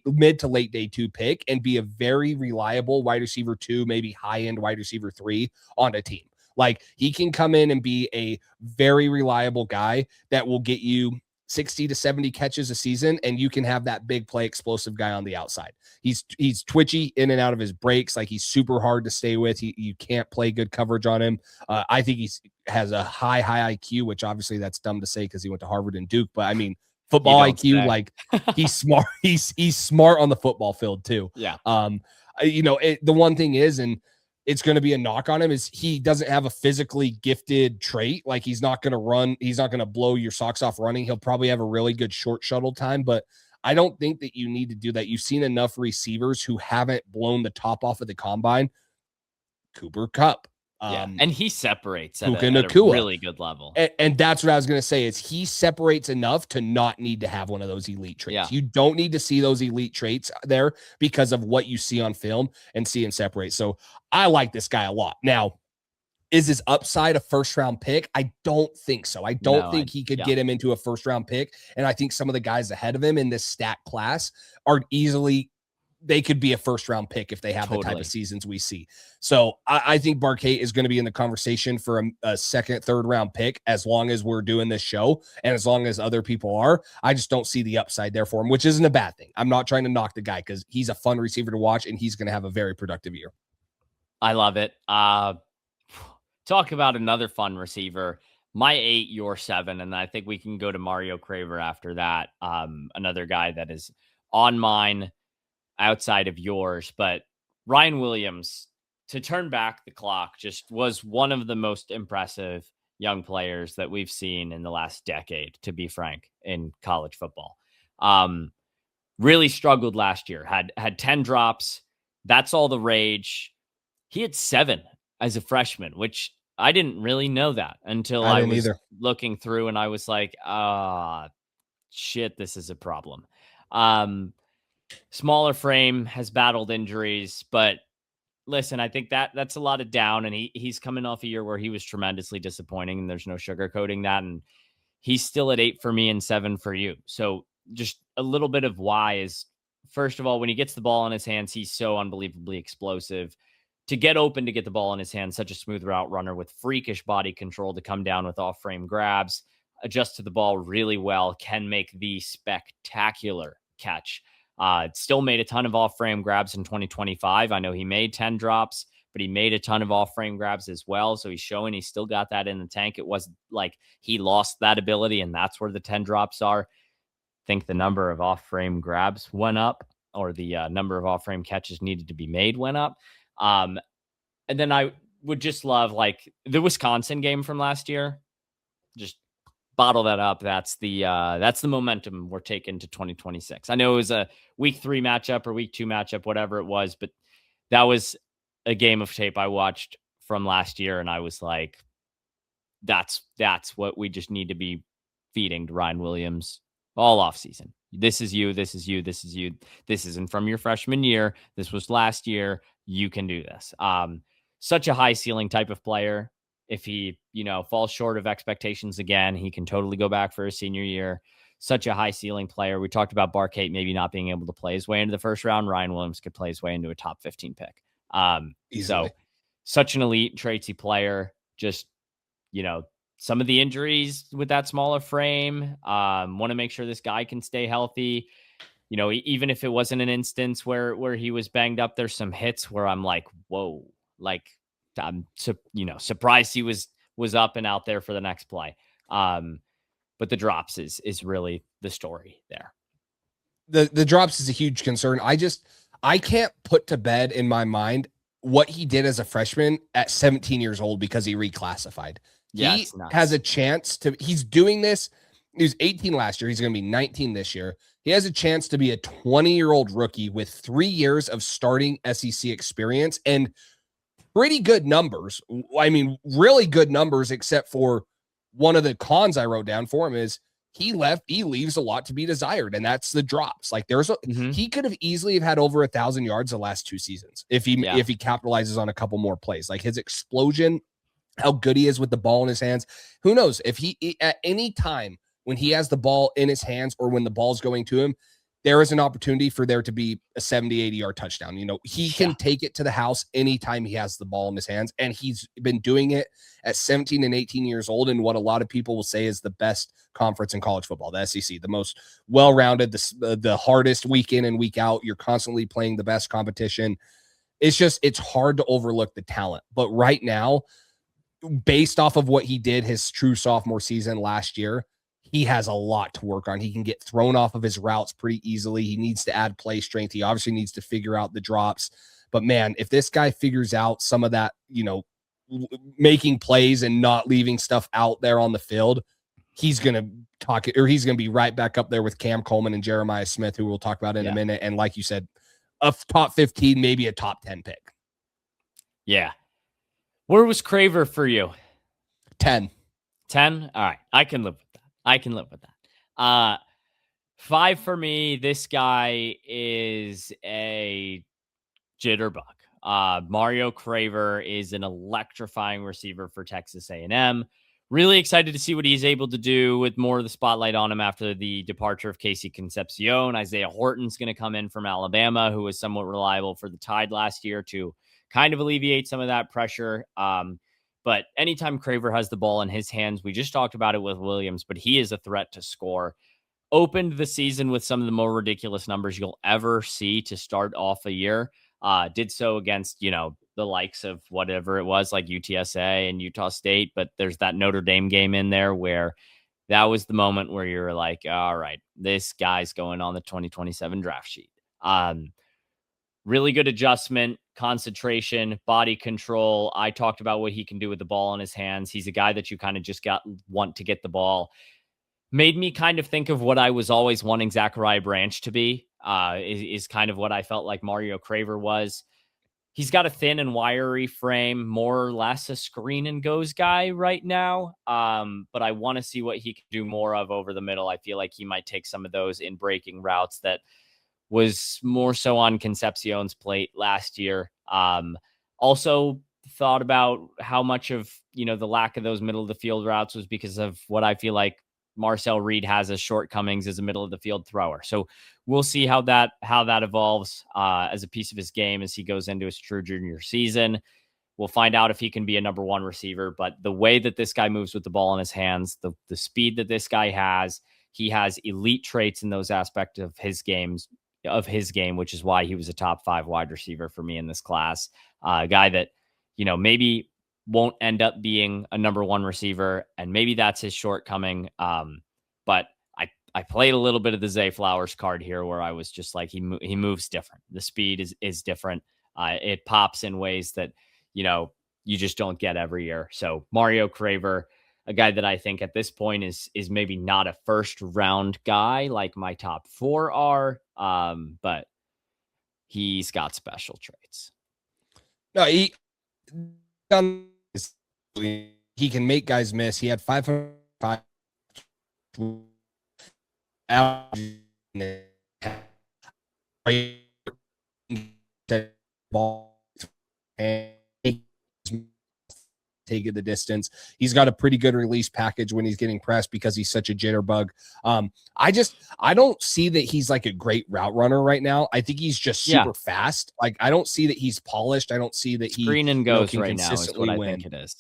mid to late day 2 pick and be a very reliable wide receiver 2, maybe high-end wide receiver 3 on a team. Like, he can come in and be a very reliable guy that will get you 60 to 70 catches a season, and you can have that big play explosive guy on the outside. He's twitchy in and out of his breaks. Like, he's super hard to stay with. You can't play good coverage on him. I think has a high IQ, which obviously that's dumb to say because he went to Harvard and Duke, but I mean, football IQ, like, he's smart. He's smart on the football field too. Yeah. The one thing is, and it's going to be a knock on him, is he doesn't have a physically gifted trait. Like, he's not going to run. He's not going to blow your socks off running. He'll probably have a really good short shuttle time, but I don't think that you need to do that. You've seen enough receivers who haven't blown the top off of the combine. Cooper Kupp. And he separates at a really good level. And that's what I was going to say, is he separates enough to not need to have one of those elite traits. Yeah. You don't need to see those elite traits there because of what you see on film and see him separate. So I like this guy a lot. Now, is his upside a first-round pick? I don't think so. I don't think he could get him into a first-round pick. And I think some of the guys ahead of him in this stat class are they could be a first-round pick if they have the type of seasons we see. So I think Barquet is going to be in the conversation for a second, third-round pick as long as we're doing this show and as long as other people are. I just don't see the upside there for him, which isn't a bad thing. I'm not trying to knock the guy because he's a fun receiver to watch and he's going to have a very productive year. I love it. Talk about another fun receiver. My 8, your 7, and I think we can go to Mario Craver after that. Another guy that is on mine outside of yours, but Ryan Williams, to turn back the clock, just was one of the most impressive young players that we've seen in the last decade, to be frank, in college football. Really struggled last year, had 10 drops. That's all the rage. He had 7 as a freshman, which I didn't really know that until I I didn't was either. looking through and I was like, shit, this is a problem. Um, Smaller frame, has battled injuries, but listen, I think that's a lot of down, and he's coming off a year where he was tremendously disappointing, and there's no sugarcoating that. And he's still at 8 for me and 7 for you. So just a little bit of why is, first of all, when he gets the ball in his hands, he's so unbelievably explosive. To get open to get the ball in his hands, such a smooth route runner with freakish body control to come down with off frame grabs, adjust to the ball really well, can make the spectacular catch. Still made a ton of off frame grabs in 2025. I know he made 10 drops, but he made a ton of off frame grabs as well. So he's showing he's still got that in the tank. It wasn't like he lost that ability, and that's where the 10 drops are. I think the number of off frame grabs went up, or the number of off frame catches needed to be made went up. And then I would just love, like, the Wisconsin game from last year. Just bottle that up. That's the momentum we're taking to 2026. I know it was a week 3 matchup or week 2 matchup, whatever it was, but that was a game of tape I watched from last year, and I was like, that's what we just need to be feeding to Ryan Williams all off season. This is you. This is you. This is you. This isn't from your freshman year. This was last year. You can do this. Such a high ceiling type of player. If he, falls short of expectations again, he can totally go back for his senior year. Such a high ceiling player. We talked about Barkate maybe not being able to play his way into the first round. Ryan Williams could play his way into a top 15 pick. So such an elite traitsy player. Just, some of the injuries with that smaller frame. Want to make sure this guy can stay healthy. Even if it wasn't an instance where he was banged up, there's some hits where I'm like, whoa, like I'm surprised he was up and out there for the next play. But the drops is really the story there. The drops is a huge concern. I can't put to bed in my mind what he did as a freshman at 17 years old because he reclassified. Yeah, he has a chance he's doing this. He was 18 last year. He's going to be 19 this year. He has a chance to be a 20-year-old rookie with 3 years of starting SEC experience and pretty good numbers. I mean, really good numbers, except for one of the cons I wrote down for him is he leaves a lot to be desired, and that's the drops. Like he could have easily have had over 1,000 yards the last 2 seasons if he capitalizes on a couple more plays. Like his explosion, how good he is with the ball in his hands. Who knows if he at any time when he has the ball in his hands or when the ball's going to him, there is an opportunity for there to be a 70, 80-yard touchdown. He can take it to the house anytime he has the ball in his hands, and he's been doing it at 17 and 18 years old in what a lot of people will say is the best conference in college football, the SEC, the most well-rounded, the hardest week in and week out. You're constantly playing the best competition. It's hard to overlook the talent. But right now, based off of what he did his true sophomore season last year, he has a lot to work on. He can get thrown off of his routes pretty easily. He needs to add play strength. He obviously needs to figure out the drops. But man, if this guy figures out some of that, making plays and not leaving stuff out there on the field, he's going to be right back up there with Cam Coleman and Jeremiah Smith, who we'll talk about in a minute. And like you said, a top 15, maybe a top 10 pick. Yeah. Where was Craver for you? 10. 10? All right. I can live with that. 5 for me. This guy is a jitterbug. Mario Craver is an electrifying receiver for Texas A&M. Really excited to see what he's able to do with more of the spotlight on him after the departure of Casey Concepcion. Isaiah Horton's going to come in from Alabama, who was somewhat reliable for the Tide last year, to kind of alleviate some of that pressure. But anytime Craver has the ball in his hands, we just talked about it with Williams, but he is a threat to score. Opened the season with some of the more ridiculous numbers you'll ever see to start off a year. Did so against, the likes of whatever it was, like UTSA and Utah State. But there's that Notre Dame game in there where that was the moment where you're like, all right, this guy's going on the 2027 draft sheet. really good adjustment, concentration, body control. I talked about what he can do with the ball in his hands. He's a guy that you kind of just want to get the ball. Made me kind of think of what I was always wanting Zachariah Branch to be, is kind of what I felt like Mario Craver was. He's got a thin and wiry frame, more or less a screen and goes guy right now. But I want to see what he can do more of over the middle. I feel like he might take some of those in breaking routes that was more so on Concepcion's plate last year. Also thought about how much of, the lack of those middle of the field routes was because of what I feel like Marcel Reed has as shortcomings as a middle of the field thrower. So we'll see how that evolves as a piece of his game as he goes into his true junior season. We'll find out if he can be a number one receiver, but the way that this guy moves with the ball in his hands, the speed that this guy has, he has elite traits in those aspects of his game, which is why he was a top 5 wide receiver for me in this class. A guy that, maybe won't end up being a number one receiver, and maybe that's his shortcoming. But I played a little bit of the Zay Flowers card here, where I was just like, he moves different. The speed is different. It pops in ways that you just don't get every year. So Mario Craver, a guy that I think at this point is maybe not a first round guy like my top 4 are, but he's got special traits. No, he can make guys miss. He had 505 ball and take it the distance. He's got a pretty good release package when he's getting pressed because he's such a jitterbug. I don't see that he's like a great route runner right now. I think he's just super fast. Like, I don't see that he's polished. I don't see that he screen and goes right now is what I think it is.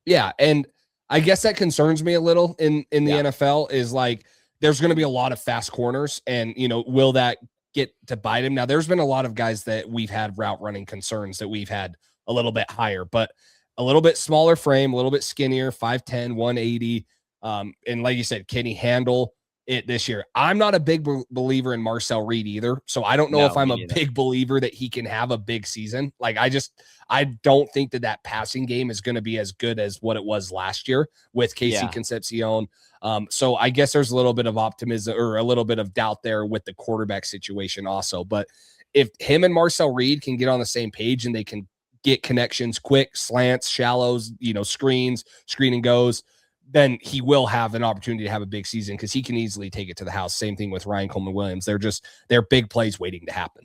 Yeah, and I guess that concerns me a little in the NFL is like there's going to be a lot of fast corners, and will that get to bite him? Now, there's been a lot of guys that we've had route running concerns that we've had a little bit higher, but a little bit smaller frame, a little bit skinnier, 5'10", 180. And like you said, can he handle it this year? I'm not a big believer in Marcel Reed either. So I don't know if I'm a big believer that he can have a big season. Like, I don't think that passing game is going to be as good as what it was last year with Casey Concepcion. So I guess there's a little bit of optimism or a little bit of doubt there with the quarterback situation also. But if him and Marcel Reed can get on the same page and they can get connections quick, slants, shallows, screens, screen and goes, then he will have an opportunity to have a big season because he can easily take it to the house. Same thing with Ryan Coleman Williams. They're big plays waiting to happen.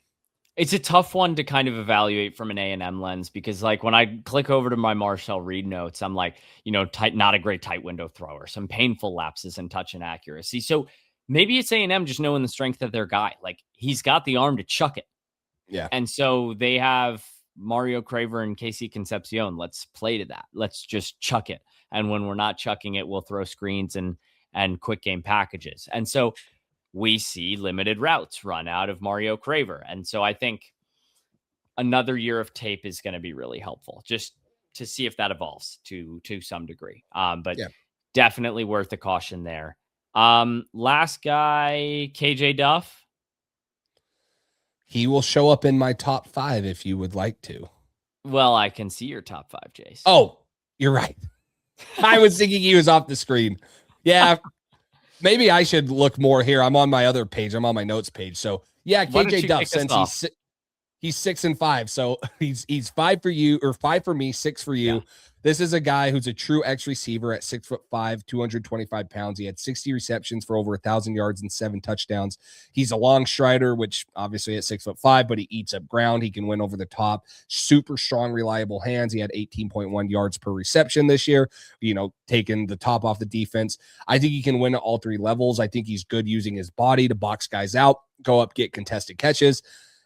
It's a tough one to kind of evaluate from an A&M lens because, like, when I click over to my Marcel Reed notes, I'm like, not a great tight window thrower, some painful lapses in touch and accuracy. So maybe it's A&M just knowing the strength of their guy. Like, he's got the arm to chuck it. Yeah. And so they have Mario Craver and Casey Concepcion. Let's play to that. Let's just chuck it. And when we're not chucking it, we'll throw screens and quick game packages. And so we see limited routes run out of Mario Craver. And so I think another year of tape is going to be really helpful just to see if that evolves to some degree. But definitely worth the caution there. Last guy, KJ Duff. He will show up in my top 5 if you would like to. Well, I can see your top 5, Jace. Oh, you're right. I was thinking he was off the screen. Yeah, maybe I should look more here. I'm on my other page. I'm on my notes page. So, yeah, KJ Duff, since he's 6 and 5. So he's 5 for you or 5 for me, 6 for you. Yeah. This is a guy who's a true X receiver at 6'5", 225 pounds. He had 60 receptions for over 1,000 yards and 7 touchdowns. He's a long strider, which obviously at 6'5", but he eats up ground. He can win over the top. Super strong, reliable hands. He had 18.1 yards per reception this year, taking the top off the defense. I think he can win at all 3 levels. I think he's good using his body to box guys out, go up, get contested catches.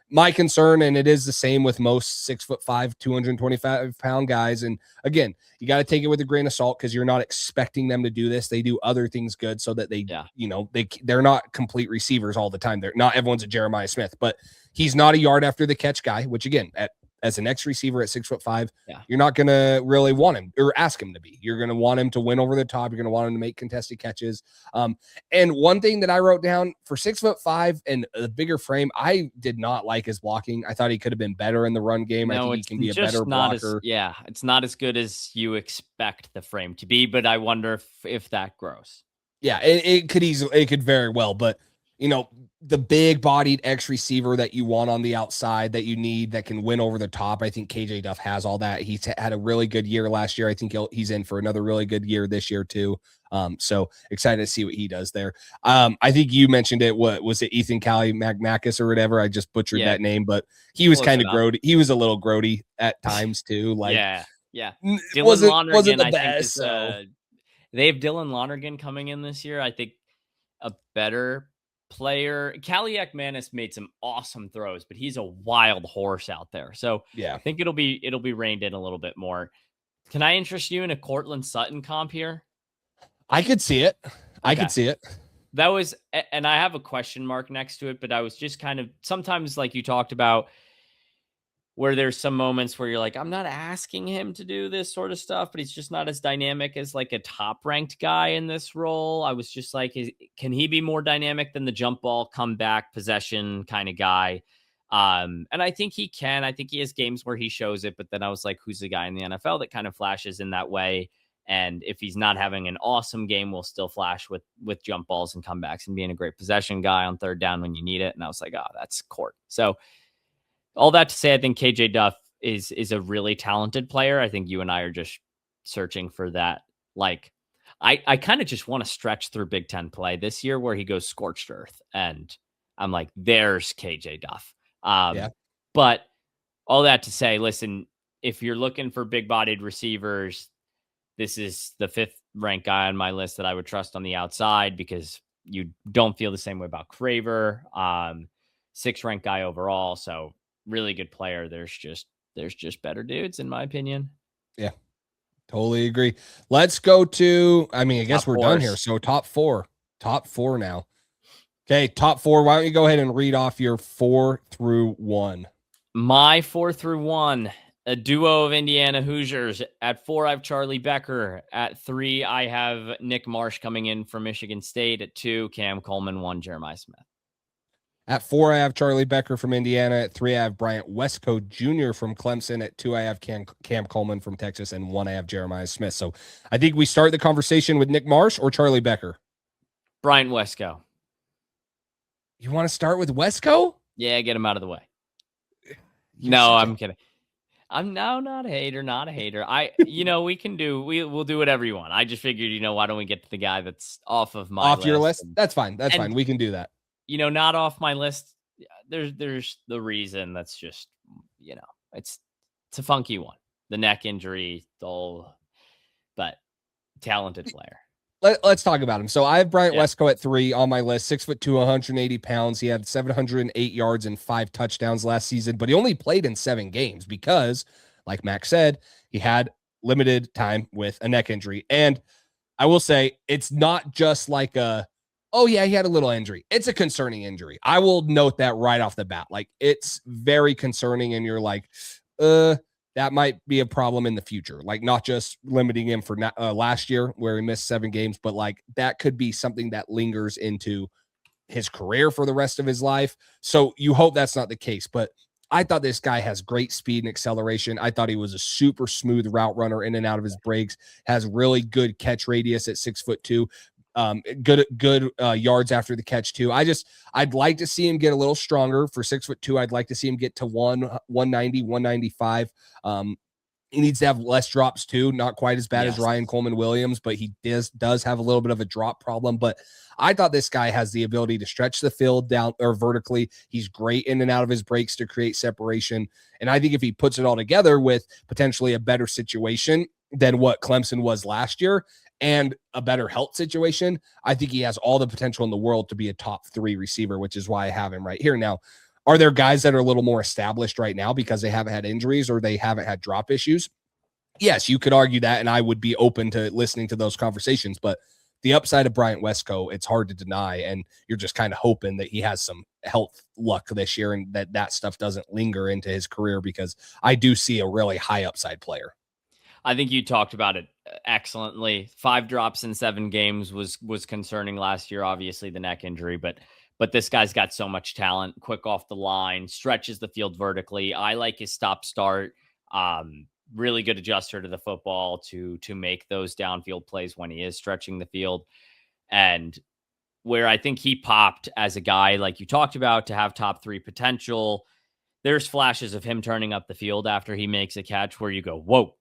My concern, and it is the same with most 6'5", 225-pound guys. And again, you got to take it with a grain of salt because you're not expecting them to do this. They do other things good so that they're not complete receivers all the time. They're not everyone's a Jeremiah Smith, but he's not a yard after the catch guy, which again, at as an X receiver at 6'5", Yeah. you're not going to really want him or ask him to be. You're going to want him to win over the top. You're going to want him to make contested catches. And one thing that I wrote down for 6'5" and a bigger frame, I did not like his blocking. I thought he could have been better in the run game. I think he can be a better blocker. It's not as good as you expect the frame to be, but I wonder if that grows. Yeah, it could very well, but the big bodied X receiver that you want on the outside that you need that can win over the top. I think KJ Duff has all that. He's had a really good year last year. I think he's in for another really good year this year too. So excited to see what he does there. I think you mentioned it. What was it? Ethan Kaliakmanis or whatever. I just butchered that name, but he was kind of grody. He was a little grody at times too. Like, yeah. Wasn't the best. They have Dylan Lonergan coming in this year. I think a better player. Kaliakmanis made some awesome throws, but he's a wild horse out there. So yeah, I think it'll be reined in a little bit more. Can I interest you in a Cortland Sutton comp here? I could see it. Okay. I could see it. That was, and I have a question mark next to it, but I was just kind of sometimes like you talked about where there's some moments where you're like, I'm not asking him to do this sort of stuff, but he's just not as dynamic as like a top ranked guy in this role. I was just like, can he be more dynamic than the jump ball, comeback, possession kind of guy? And I think he can. I think he has games where he shows it, but then I was like, who's the guy in the NFL that kind of flashes in that way? And if he's not having an awesome game, will still flash with jump balls and comebacks and being a great possession guy on third down when you need it. And I was like, oh, that's Court. So all that to say, I think KJ Duff is a really talented player. I think you and I are just searching for that. Like, I kind of just want to stretch through Big Ten play this year where he goes scorched earth. And I'm like, there's KJ Duff. But all that to say, listen, if you're looking for big bodied receivers, this is the 5th ranked guy on my list that I would trust on the outside because you don't feel the same way about Craver. 6th ranked guy overall. So really good player. There's just better dudes in my opinion. Yeah, totally agree. Let's go to, I guess we're done here. So top four now. Okay. Top 4. Why don't you go ahead and read off your 4 through 1? My 4 through 1, a duo of Indiana Hoosiers. At 4, I have Charlie Becker. At 3, I have Nick Marsh coming in from Michigan State. At 2, Cam Coleman. 1, Jeremiah Smith. At 4, I have Charlie Becker from Indiana. At 3, I have Bryant Westco Jr. from Clemson. At 2, I have Cam Coleman from Texas. And 1, I have Jeremiah Smith. So I think we start the conversation with Nick Marsh or Charlie Becker. Bryant Westco. You want to start with Westco? Yeah, get him out of the way. I'm kidding. I'm not a hater. We can we'll do whatever you want. I just figured, why don't we get to the guy that's off of my list? Your list? That's fine. That's fine. We can do that. Not off my list. There's the reason that's just, it's a funky one. The neck injury, but talented player. Let's talk about him. So I have Bryant Westco at 3 on my list. 6'2", 180 pounds. He had 708 yards and 5 touchdowns last season, but he only played in 7 games because, like Max said, he had limited time with a neck injury. And I will say it's not just like he had a little injury. It's a concerning injury. I will note that right off the bat. Like, it's very concerning, and you're like, that might be a problem in the future. Like, not just limiting him for last year where he missed 7 games, but like that could be something that lingers into his career for the rest of his life. So you hope that's not the case. But I thought this guy has great speed and acceleration. I thought he was a super smooth route runner in and out of his breaks, has really good catch radius at 6'2". Good yards after the catch too. I'd like to see him get a little stronger for 6'2". I'd like to see him get to 190, 195. He needs to have less drops too. Not quite as bad as Ryan Coleman Williams, but he does have a little bit of a drop problem. But I thought this guy has the ability to stretch the field down or vertically. He's great in and out of his breaks to create separation. And I think if he puts it all together with potentially a better situation than what Clemson was last year, and a better health situation, I think he has all the potential in the world to be a top 3 receiver, which is why I have him right here. Now, are there guys that are a little more established right now because they haven't had injuries or they haven't had drop issues? Yes, you could argue that, and I would be open to listening to those conversations. But the upside of Bryant Westco, it's hard to deny. And you're just kind of hoping that he has some health luck this year and that stuff doesn't linger into his career, because I do see a really high upside player. I think you talked about it excellently. 5 drops in 7 games was concerning last year. Obviously, the neck injury, but this guy's got so much talent. Quick off the line, stretches the field vertically. I like his stop start. Really good adjuster to the football to make those downfield plays when he is stretching the field. And where I think he popped as a guy, like you talked about, to have top 3 potential, there's flashes of him turning up the field after he makes a catch where you go, whoa.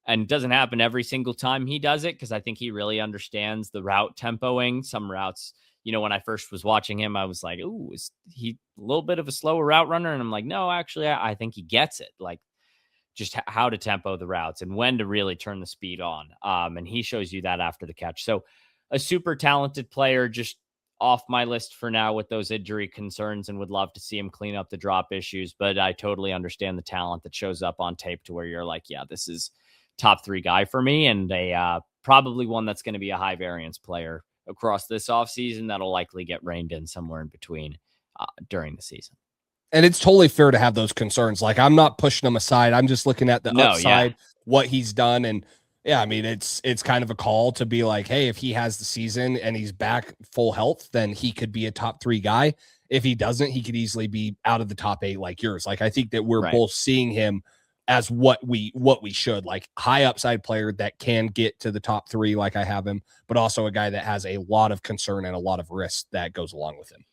And it doesn't happen every single time he does it, because I think he really understands the route tempoing. Some routes, when I first was watching him, I was like, ooh, is he a little bit of a slower route runner? And I'm like, no, actually, I think he gets it. Like, just how to tempo the routes and when to really turn the speed on. And he shows you that after the catch. So a super talented player, just off my list for now with those injury concerns, and would love to see him clean up the drop issues. But I totally understand the talent that shows up on tape to where you're like, yeah, this is top 3 guy for me, and probably one that's going to be a high variance player across this offseason that'll likely get reined in somewhere in between during the season. And it's totally fair to have those concerns. Like, I'm not pushing him aside. I'm just looking at the upside, what he's done. And yeah, I mean, it's kind of a call to be like, hey, if he has the season and he's back full health, then he could be a top 3 guy. If he doesn't, he could easily be out of the top 8 like yours. Like, I think that we're both seeing him as what we should, like, high upside player that can get to the top 3 like I have him, but also a guy that has a lot of concern and a lot of risk that goes along with him.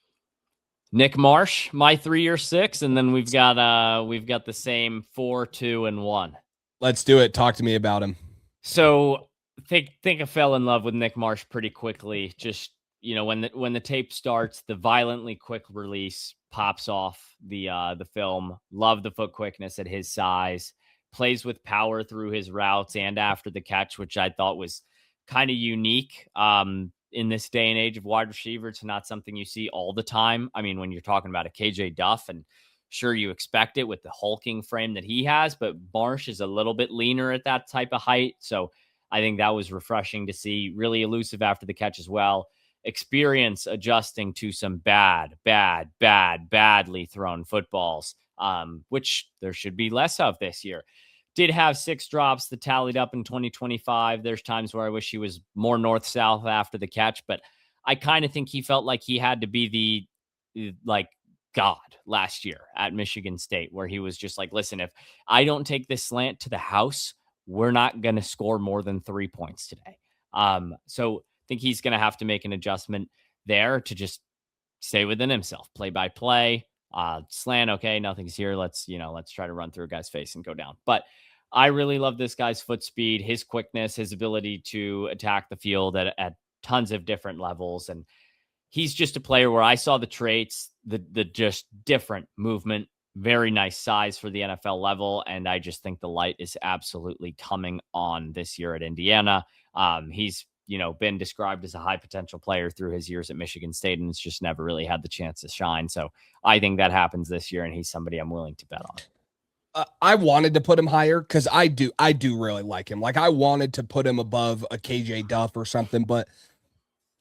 Nick Marsh, my 3 or 6, and then we've got the same 4, 2, and 1. Let's do it. Talk to me about him. So think I fell in love with Nick Marsh pretty quickly. Just, when the tape starts, the violently quick release pops off the film. Love the foot quickness at his size. Plays with power through his routes and after the catch, which I thought was kind of unique. In this day and age of wide receiver, it's not something you see all the time. I mean, when you're talking about a KJ Duff, and sure, you expect it with the hulking frame that he has, but Marsh is a little bit leaner at that type of height. So I think that was refreshing to see. Really elusive after the catch as well. Experience adjusting to some badly thrown footballs, which there should be less of this year. Did have 6 drops that tallied up in 2025. There's times where I wish he was more north-south after the catch, but I kind of think he felt like he had to be the God last year at Michigan State, where he was just like, listen, if I don't take this slant to the house, we're not going to score more than 3 points today. So I think he's going to have to make an adjustment there to just stay within himself, play by play. Slant, okay, nothing's here. Let's try to run through a guy's face and go down. But I really love this guy's foot speed, his quickness, his ability to attack the field at tons of different levels. And he's just a player where I saw the traits, the just different movement, very nice size for the NFL level. And I just think the light is absolutely coming on this year at Indiana. He's been described as a high potential player through his years at Michigan State, and it's just never really had the chance to shine. So I think that happens this year, and he's somebody I'm willing to bet on. I wanted to put him higher because I do really like him. Like, I wanted to put him above a KJ Duff or something, but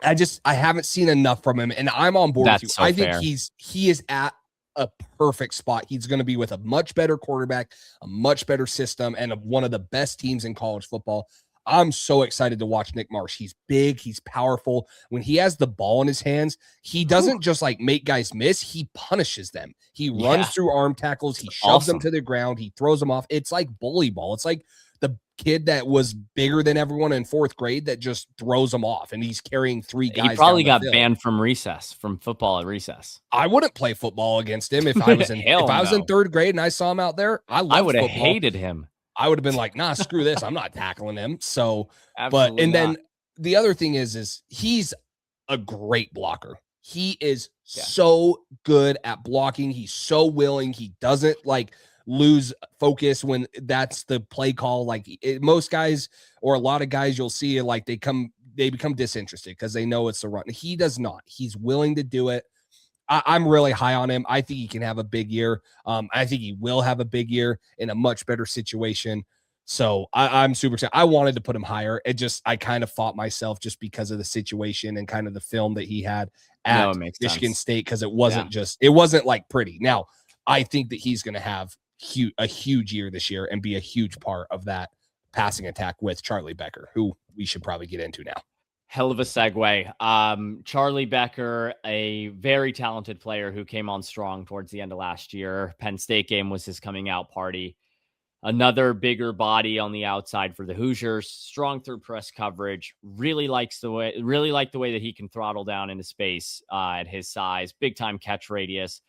I haven't seen enough from him, and I'm on board with you. So I think fair. he is at a perfect spot. He's going to be with a much better quarterback, a much better system, and one of the best teams in college football. I'm so excited to watch Nick Marsh. He's big. He's powerful. When he has the ball in his hands, he doesn't just like make guys miss. He punishes them. He runs through arm tackles. He shoves them to the ground. He throws them off. It's like bully ball. It's like the kid that was bigger than everyone in 4th grade that just throws them off, and he's carrying 3 guys. He probably got field. banned from football at recess. I wouldn't play football against him if I was in I was in 3rd grade and I saw him out there. I would have hated him. I would have been like, nah, screw this. I'm not tackling him. So, Absolutely then the other thing is he's a great blocker. He is so good at blocking. He's so willing. He doesn't lose focus when that's the play call. Most guys, or a lot of guys, you'll see they become disinterested because they know it's the run. He does not. He's willing to do it. I'm really high on him. I think he can have a big year. I think he will have a big year in a much better situation. So I'm super excited. I wanted to put him higher. I kind of fought myself just because of the situation and kind of the film that he had No, it at makes Michigan sense. State, because it wasn't like pretty. Now, I think that he's going to have a huge year this year and be a huge part of that passing attack with Charlie Becker, who we should probably get into now. Hell of a segue. Charlie Becker, a very talented player who came on strong towards the end of last year. Penn State game was his coming out party. Another bigger body on the outside for the Hoosiers. Strong through press coverage. Really like the way that he can throttle down into space at his size. Big time catch radius.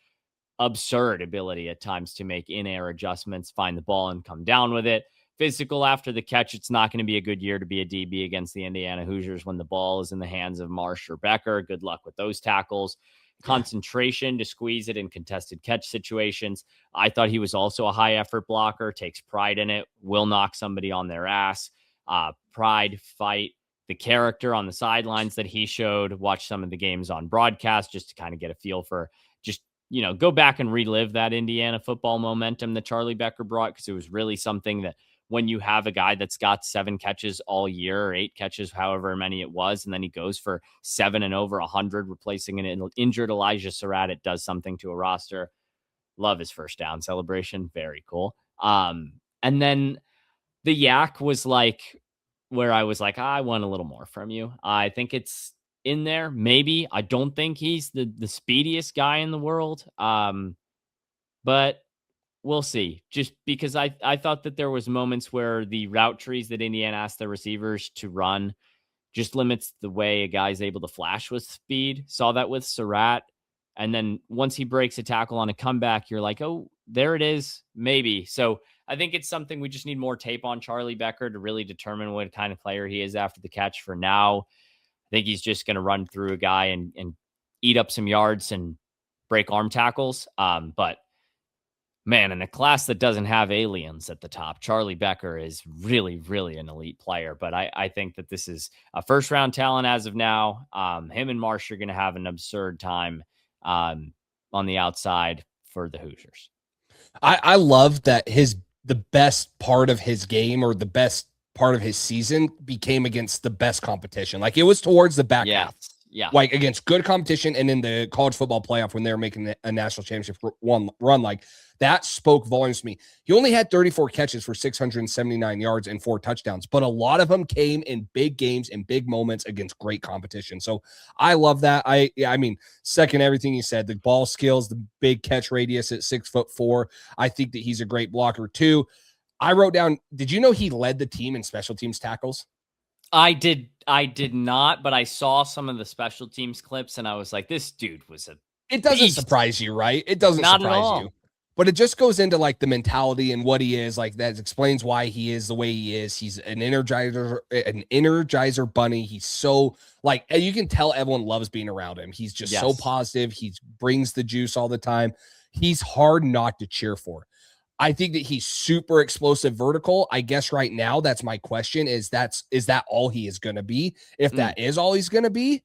Absurd ability at times to make in-air adjustments, find the ball and come down with it. Physical after the catch. It's not going to be a good year to be a DB against the Indiana Hoosiers when the ball is in the hands of Marsh or Becker. Good luck with those tackles. Concentration to squeeze it in contested catch situations. I thought he was also a high effort blocker, takes pride in it, will knock somebody on their ass. Pride, fight, the character on the sidelines that he showed. Watch some of the games on broadcast just to kind of get a feel for just, go back and relive that Indiana football momentum that Charlie Becker brought, because it was really something that when you have a guy that's got 7 catches all year, or 8 catches, however many it was, and then he goes for 7 and over 100, replacing an injured Elijah Surratt, it does something to a roster. Love his first down celebration. Very cool. And then the yak was like where I was like, I want a little more from you. I think it's in there. Maybe. I don't think he's the speediest guy in the world. But we'll see. Just because I thought that there was moments where the route trees that Indiana asked their receivers to run just limits the way a guy's able to flash with speed. Saw that with Surratt. And then once he breaks a tackle on a comeback, you're like, oh, there it is. Maybe. So I think it's something we just need more tape on Charlie Becker to really determine what kind of player he is after the catch. For now, I think he's just going to run through a guy and eat up some yards and break arm tackles. But man, in a class that doesn't have aliens at the top, Charlie Becker is really, really an elite player. But I think that this is a first-round talent as of now. Him and Marsh are going to have an absurd time on the outside for the Hoosiers. I love that the best part of his game, or the best part of his season, became against the best competition. Like, it was towards the back half. Yeah. Like, against good competition, and in the college football playoff when they were making a national championship run, like, that spoke volumes to me. He only had 34 catches for 679 yards and 4 touchdowns, but a lot of them came in big games and big moments against great competition. So I love that. I mean, second everything you said, the ball skills, the big catch radius at 6'4". I think that he's a great blocker too. I wrote down, did you know he led the team in special teams tackles? I did not, but I saw some of the special teams clips and I was like, this dude was a It doesn't beast. surprise you, right? It doesn't Not at surprise all. you. But it just goes into like the mentality and what he is. Like, that explains why he is the way he is. He's an energizer bunny. He's so, like, you can tell everyone loves being around him. He's just so positive. He brings the juice all the time. He's hard not to cheer for. I think that he's super explosive vertical. I guess right now, that's my question, is that all he is going to be? If that is all he's going to be,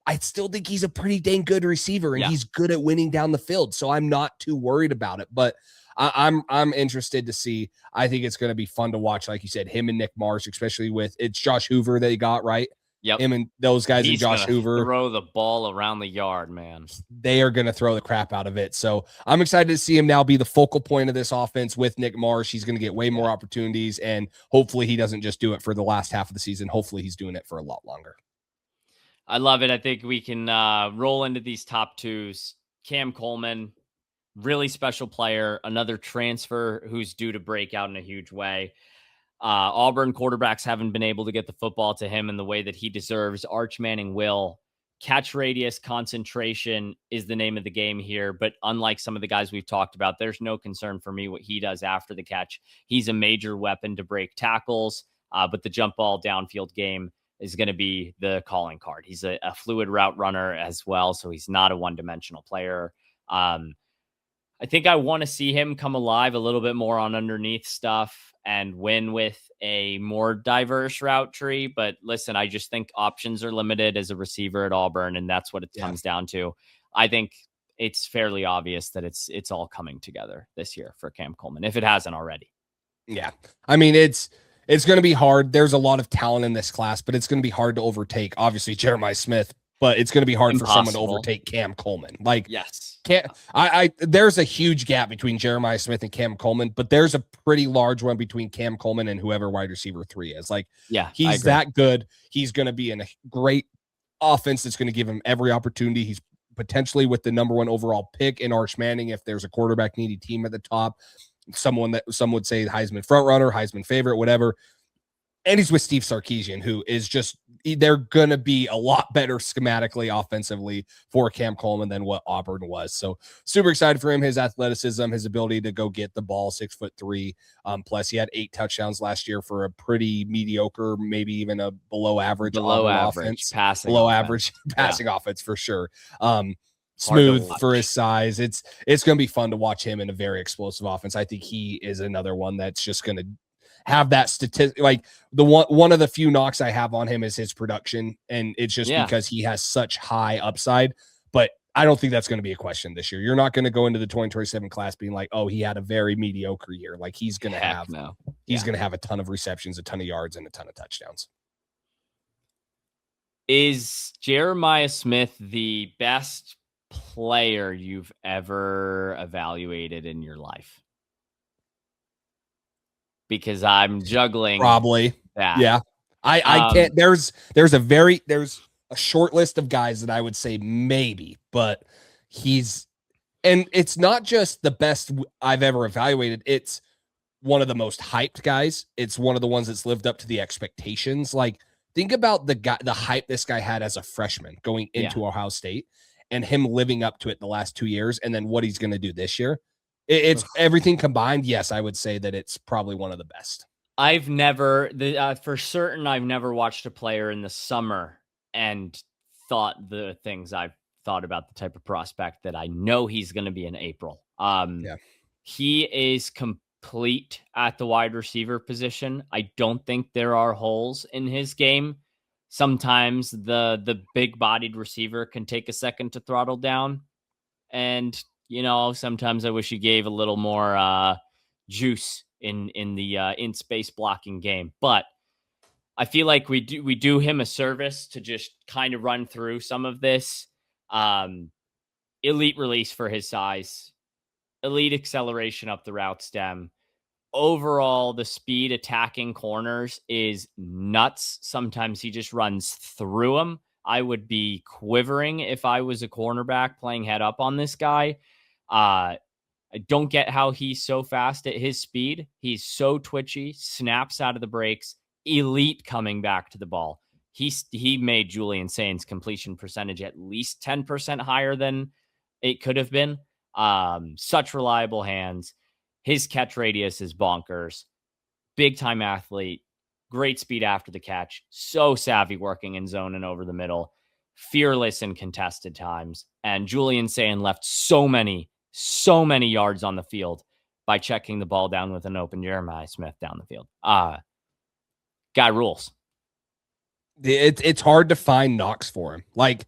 I still think he's a pretty dang good receiver, and he's good at winning down the field. So I'm not too worried about it, but I'm interested to see. I think it's going to be fun to watch. Like you said, him and Nick Marsh, especially with, it's Josh Hoover they got, right? Yep. Him and those guys, and Josh Hoover throw the ball around the yard, man. They are going to throw the crap out of it. So I'm excited to see him now be the focal point of this offense with Nick Marsh. He's going to get way more opportunities, and hopefully he doesn't just do it for the last half of the season. Hopefully he's doing it for a lot longer. I love it. I think we can roll into these top twos. Cam Coleman, really special player, another transfer who's due to break out in a huge way. Auburn quarterbacks haven't been able to get the football to him in the way that he deserves. Arch Manning will. Catch radius, concentration is the name of the game here. But unlike some of the guys we've talked about, there's no concern for me what he does after the catch. He's a major weapon to break tackles, but the jump ball downfield game is going to be the calling card. He's a fluid route runner as well, so he's not a one-dimensional player. I think I want to see him come alive a little bit more on underneath stuff and win with a more diverse route tree. But listen, I just think options are limited as a receiver at Auburn, and that's what it comes down to. I think it's fairly obvious that it's all coming together this year for Cam Coleman, if it hasn't already. Yeah. I mean, it's going to be hard. There's a lot of talent in this class, but it's going to be hard to overtake, obviously, Jeremiah Smith, but it's going to be hard for someone to overtake Cam Coleman. Like, yes. There's a huge gap between Jeremiah Smith and Cam Coleman, but there's a pretty large one between Cam Coleman and whoever wide receiver 3 is. Like, yeah, he's that good. He's going to be in a great offense that's going to give him every opportunity. He's potentially with the number 1 overall pick in Arch Manning if there's a quarterback needy team at the top. Someone that some would say Heisman front runner, Heisman favorite, whatever. And he's with Steve Sarkisian, who is just, they're going to be a lot better schematically, offensively for Cam Coleman than what Auburn was. So super excited for him, his athleticism, his ability to go get the ball, 6'3". Plus he had 8 touchdowns last year for a pretty mediocre, maybe even a below average offense, passing offense for sure. Smooth for his size. It's going to be fun to watch him in a very explosive offense. I think he is another one that's just going to have that statistic. Like the one of the few knocks I have on him is his production, and it's just because he has such high upside. But I don't think that's going to be a question this year. You're not going to go into the 2027 class being like, oh, he had a very mediocre year. Like he's going to have going to have a ton of receptions, a ton of yards, and a ton of touchdowns. Is Jeremiah Smith the best player you've ever evaluated in your life? Because I'm juggling probably that. Yeah. I can't, there's a short list of guys that I would say maybe, but and it's not just the best I've ever evaluated. It's one of the most hyped guys. It's one of the ones that's lived up to the expectations. Like think about the hype this guy had as a freshman going into Ohio State and him living up to it the last 2 years. And then what he's going to do this year. It's everything combined. Yes, I would say that it's probably one of the best. I've never, for certain, I've never watched a player in the summer and thought the things I've thought about the type of prospect that I know he's going to be in April. He is complete at the wide receiver position. I don't think there are holes in his game. Sometimes the big-bodied receiver can take a second to throttle down, and sometimes I wish he gave a little more juice in the in space blocking game. But I feel like we do him a service to just kind of run through some of this. Elite release for his size, elite acceleration up the route stem. Overall, the speed attacking corners is nuts. Sometimes he just runs through them. I would be quivering if I was a cornerback playing head up on this guy. I don't get how he's so fast at his speed. He's so twitchy, snaps out of the breaks, elite coming back to the ball. He made Julian Sain's completion percentage at least 10% higher than it could have been. Such reliable hands. His catch radius is bonkers. Big time athlete. Great speed after the catch. So savvy working in zone and over the middle. Fearless in contested times. And Julian Sain left so many yards on the field by checking the ball down with an open Jeremiah Smith down the field. Guy rules. It's hard to find knocks for him. Like,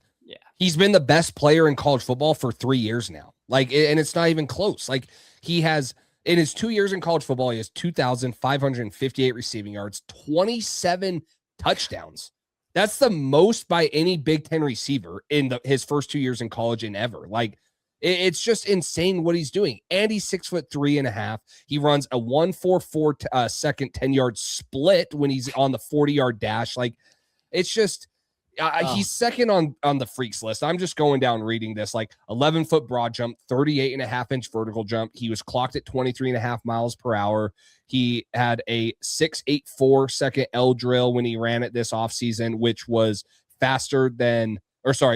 he's been the best player in college football for 3 years now. Like, and it's not even close. Like, he has, in his 2 years in college football, he has 2,558 receiving yards, 27 touchdowns. That's the most by any Big Ten receiver in his first 2 years in college and ever. Like, it's just insane what he's doing. And he's 6'3.5". He runs a 1.44 second 10-yard split when he's on the 40-yard dash. Like, it's just he's second on the freaks list. I'm just going down reading this, like 11-foot broad jump, 38.5-inch vertical jump. He was clocked at 23.5 miles per hour. He had a 6.84 second L drill when he ran it this offseason, which was faster than,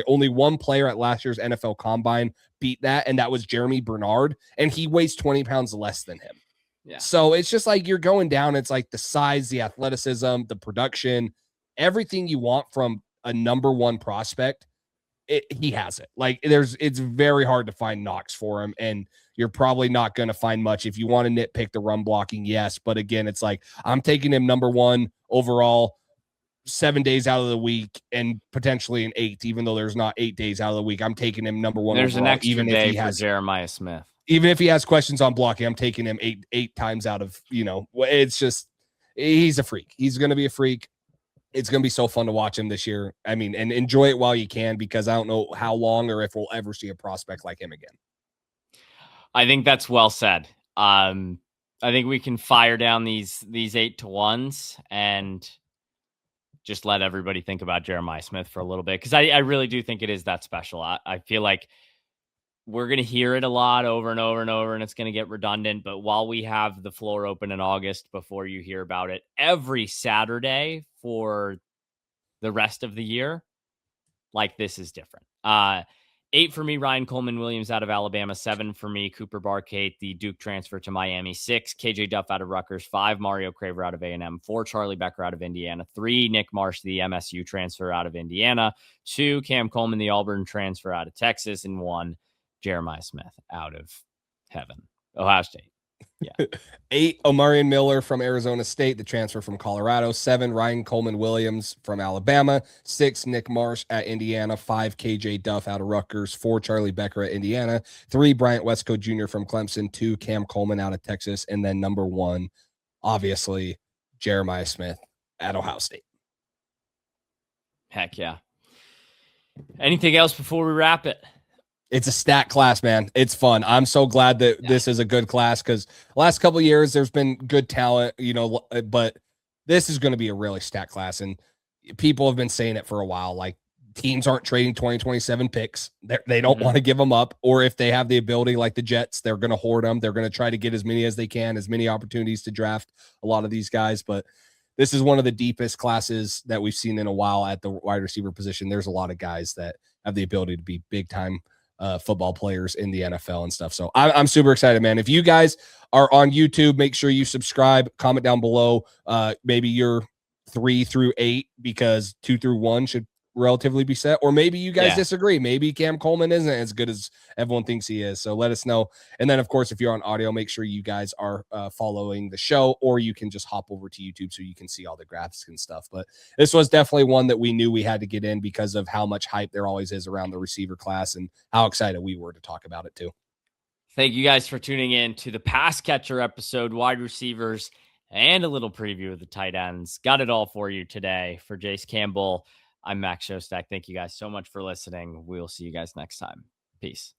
only one player at last year's NFL Combine beat that, and that was Jeremy Bernard, and he weighs 20 pounds less than him. Yeah. So it's just like you're going down. It's like the size, the athleticism, the production, everything you want from a number one prospect. He has it. Like it's very hard to find knocks for him, and you're probably not going to find much. If you want to nitpick the run blocking, yes, but again, it's like I'm taking him number one overall 7 days out of the week and potentially an 8th, even though there's not 8 days out of the week. I'm taking him number one. There's overall, an extra even day if he for has Jeremiah Smith. Even if he has questions on blocking, I'm taking him eight times out of, it's just, he's a freak. He's going to be a freak. It's going to be so fun to watch him this year. I mean, and enjoy it while you can, because I don't know how long or if we'll ever see a prospect like him again. I think that's well said. I think we can fire down these 8-1s and just let everybody think about Jeremiah Smith for a little bit, because I really do think it is that special. I feel like we're going to hear it a lot over and over and over, and it's going to get redundant. But while we have the floor open in August before you hear about it, every Saturday for the rest of the year, like, this is different. 8 for me, Ryan Coleman Williams out of Alabama. 7 for me, Cooper Barkate, the Duke transfer to Miami. 6, KJ Duff out of Rutgers. 5, Mario Craver out of A&M. 4, Charlie Becker out of Indiana. 3, Nick Marsh, the MSU transfer out of Indiana. 2, Cam Coleman, the Auburn transfer out of Texas. And 1, Jeremiah Smith out of Ohio State. Yeah. 8, Omarion Miller from Arizona State, the transfer from Colorado. 7, Ryan Coleman Williams from Alabama. 6, Nick Marsh at Indiana. 5, KJ Duff out of Rutgers. 4, Charlie Becker at Indiana. 3, Bryant Westcott Jr. from Clemson. 2, Cam Coleman out of Texas. And then number 1, obviously, Jeremiah Smith at Ohio State. Heck yeah. Anything else before we wrap it? It's a stat class, man. It's fun. I'm so glad that this is a good class, because last couple of years there's been good talent, but this is going to be a really stat class. And people have been saying it for a while. Like, teams aren't trading 2027 picks. They don't want to give them up. Or if they have the ability, like the Jets, they're going to hoard them. They're going to try to get as many as they can, as many opportunities to draft a lot of these guys. But this is one of the deepest classes that we've seen in a while at the wide receiver position. There's a lot of guys that have the ability to be big time football players in the NFL and stuff. So I'm super excited, man. If you guys are on YouTube, make sure you subscribe, comment down below. Maybe you're 3 through 8, because 2 through 1 should relatively be set. Or maybe you guys disagree. Maybe Cam Coleman isn't as good as everyone thinks he is. So let us know. And then, of course, if you're on audio, make sure you guys are following the show, or you can just hop over to YouTube so you can see all the graphics and stuff. But this was definitely one that we knew we had to get in because of how much hype there always is around the receiver class, and how excited we were to talk about it too. Thank you guys for tuning in to the pass catcher episode, wide receivers, and a little preview of the tight ends. Got it all for you today. For Jace Campbell, I'm Max Shostak. Thank you guys so much for listening. We'll see you guys next time. Peace.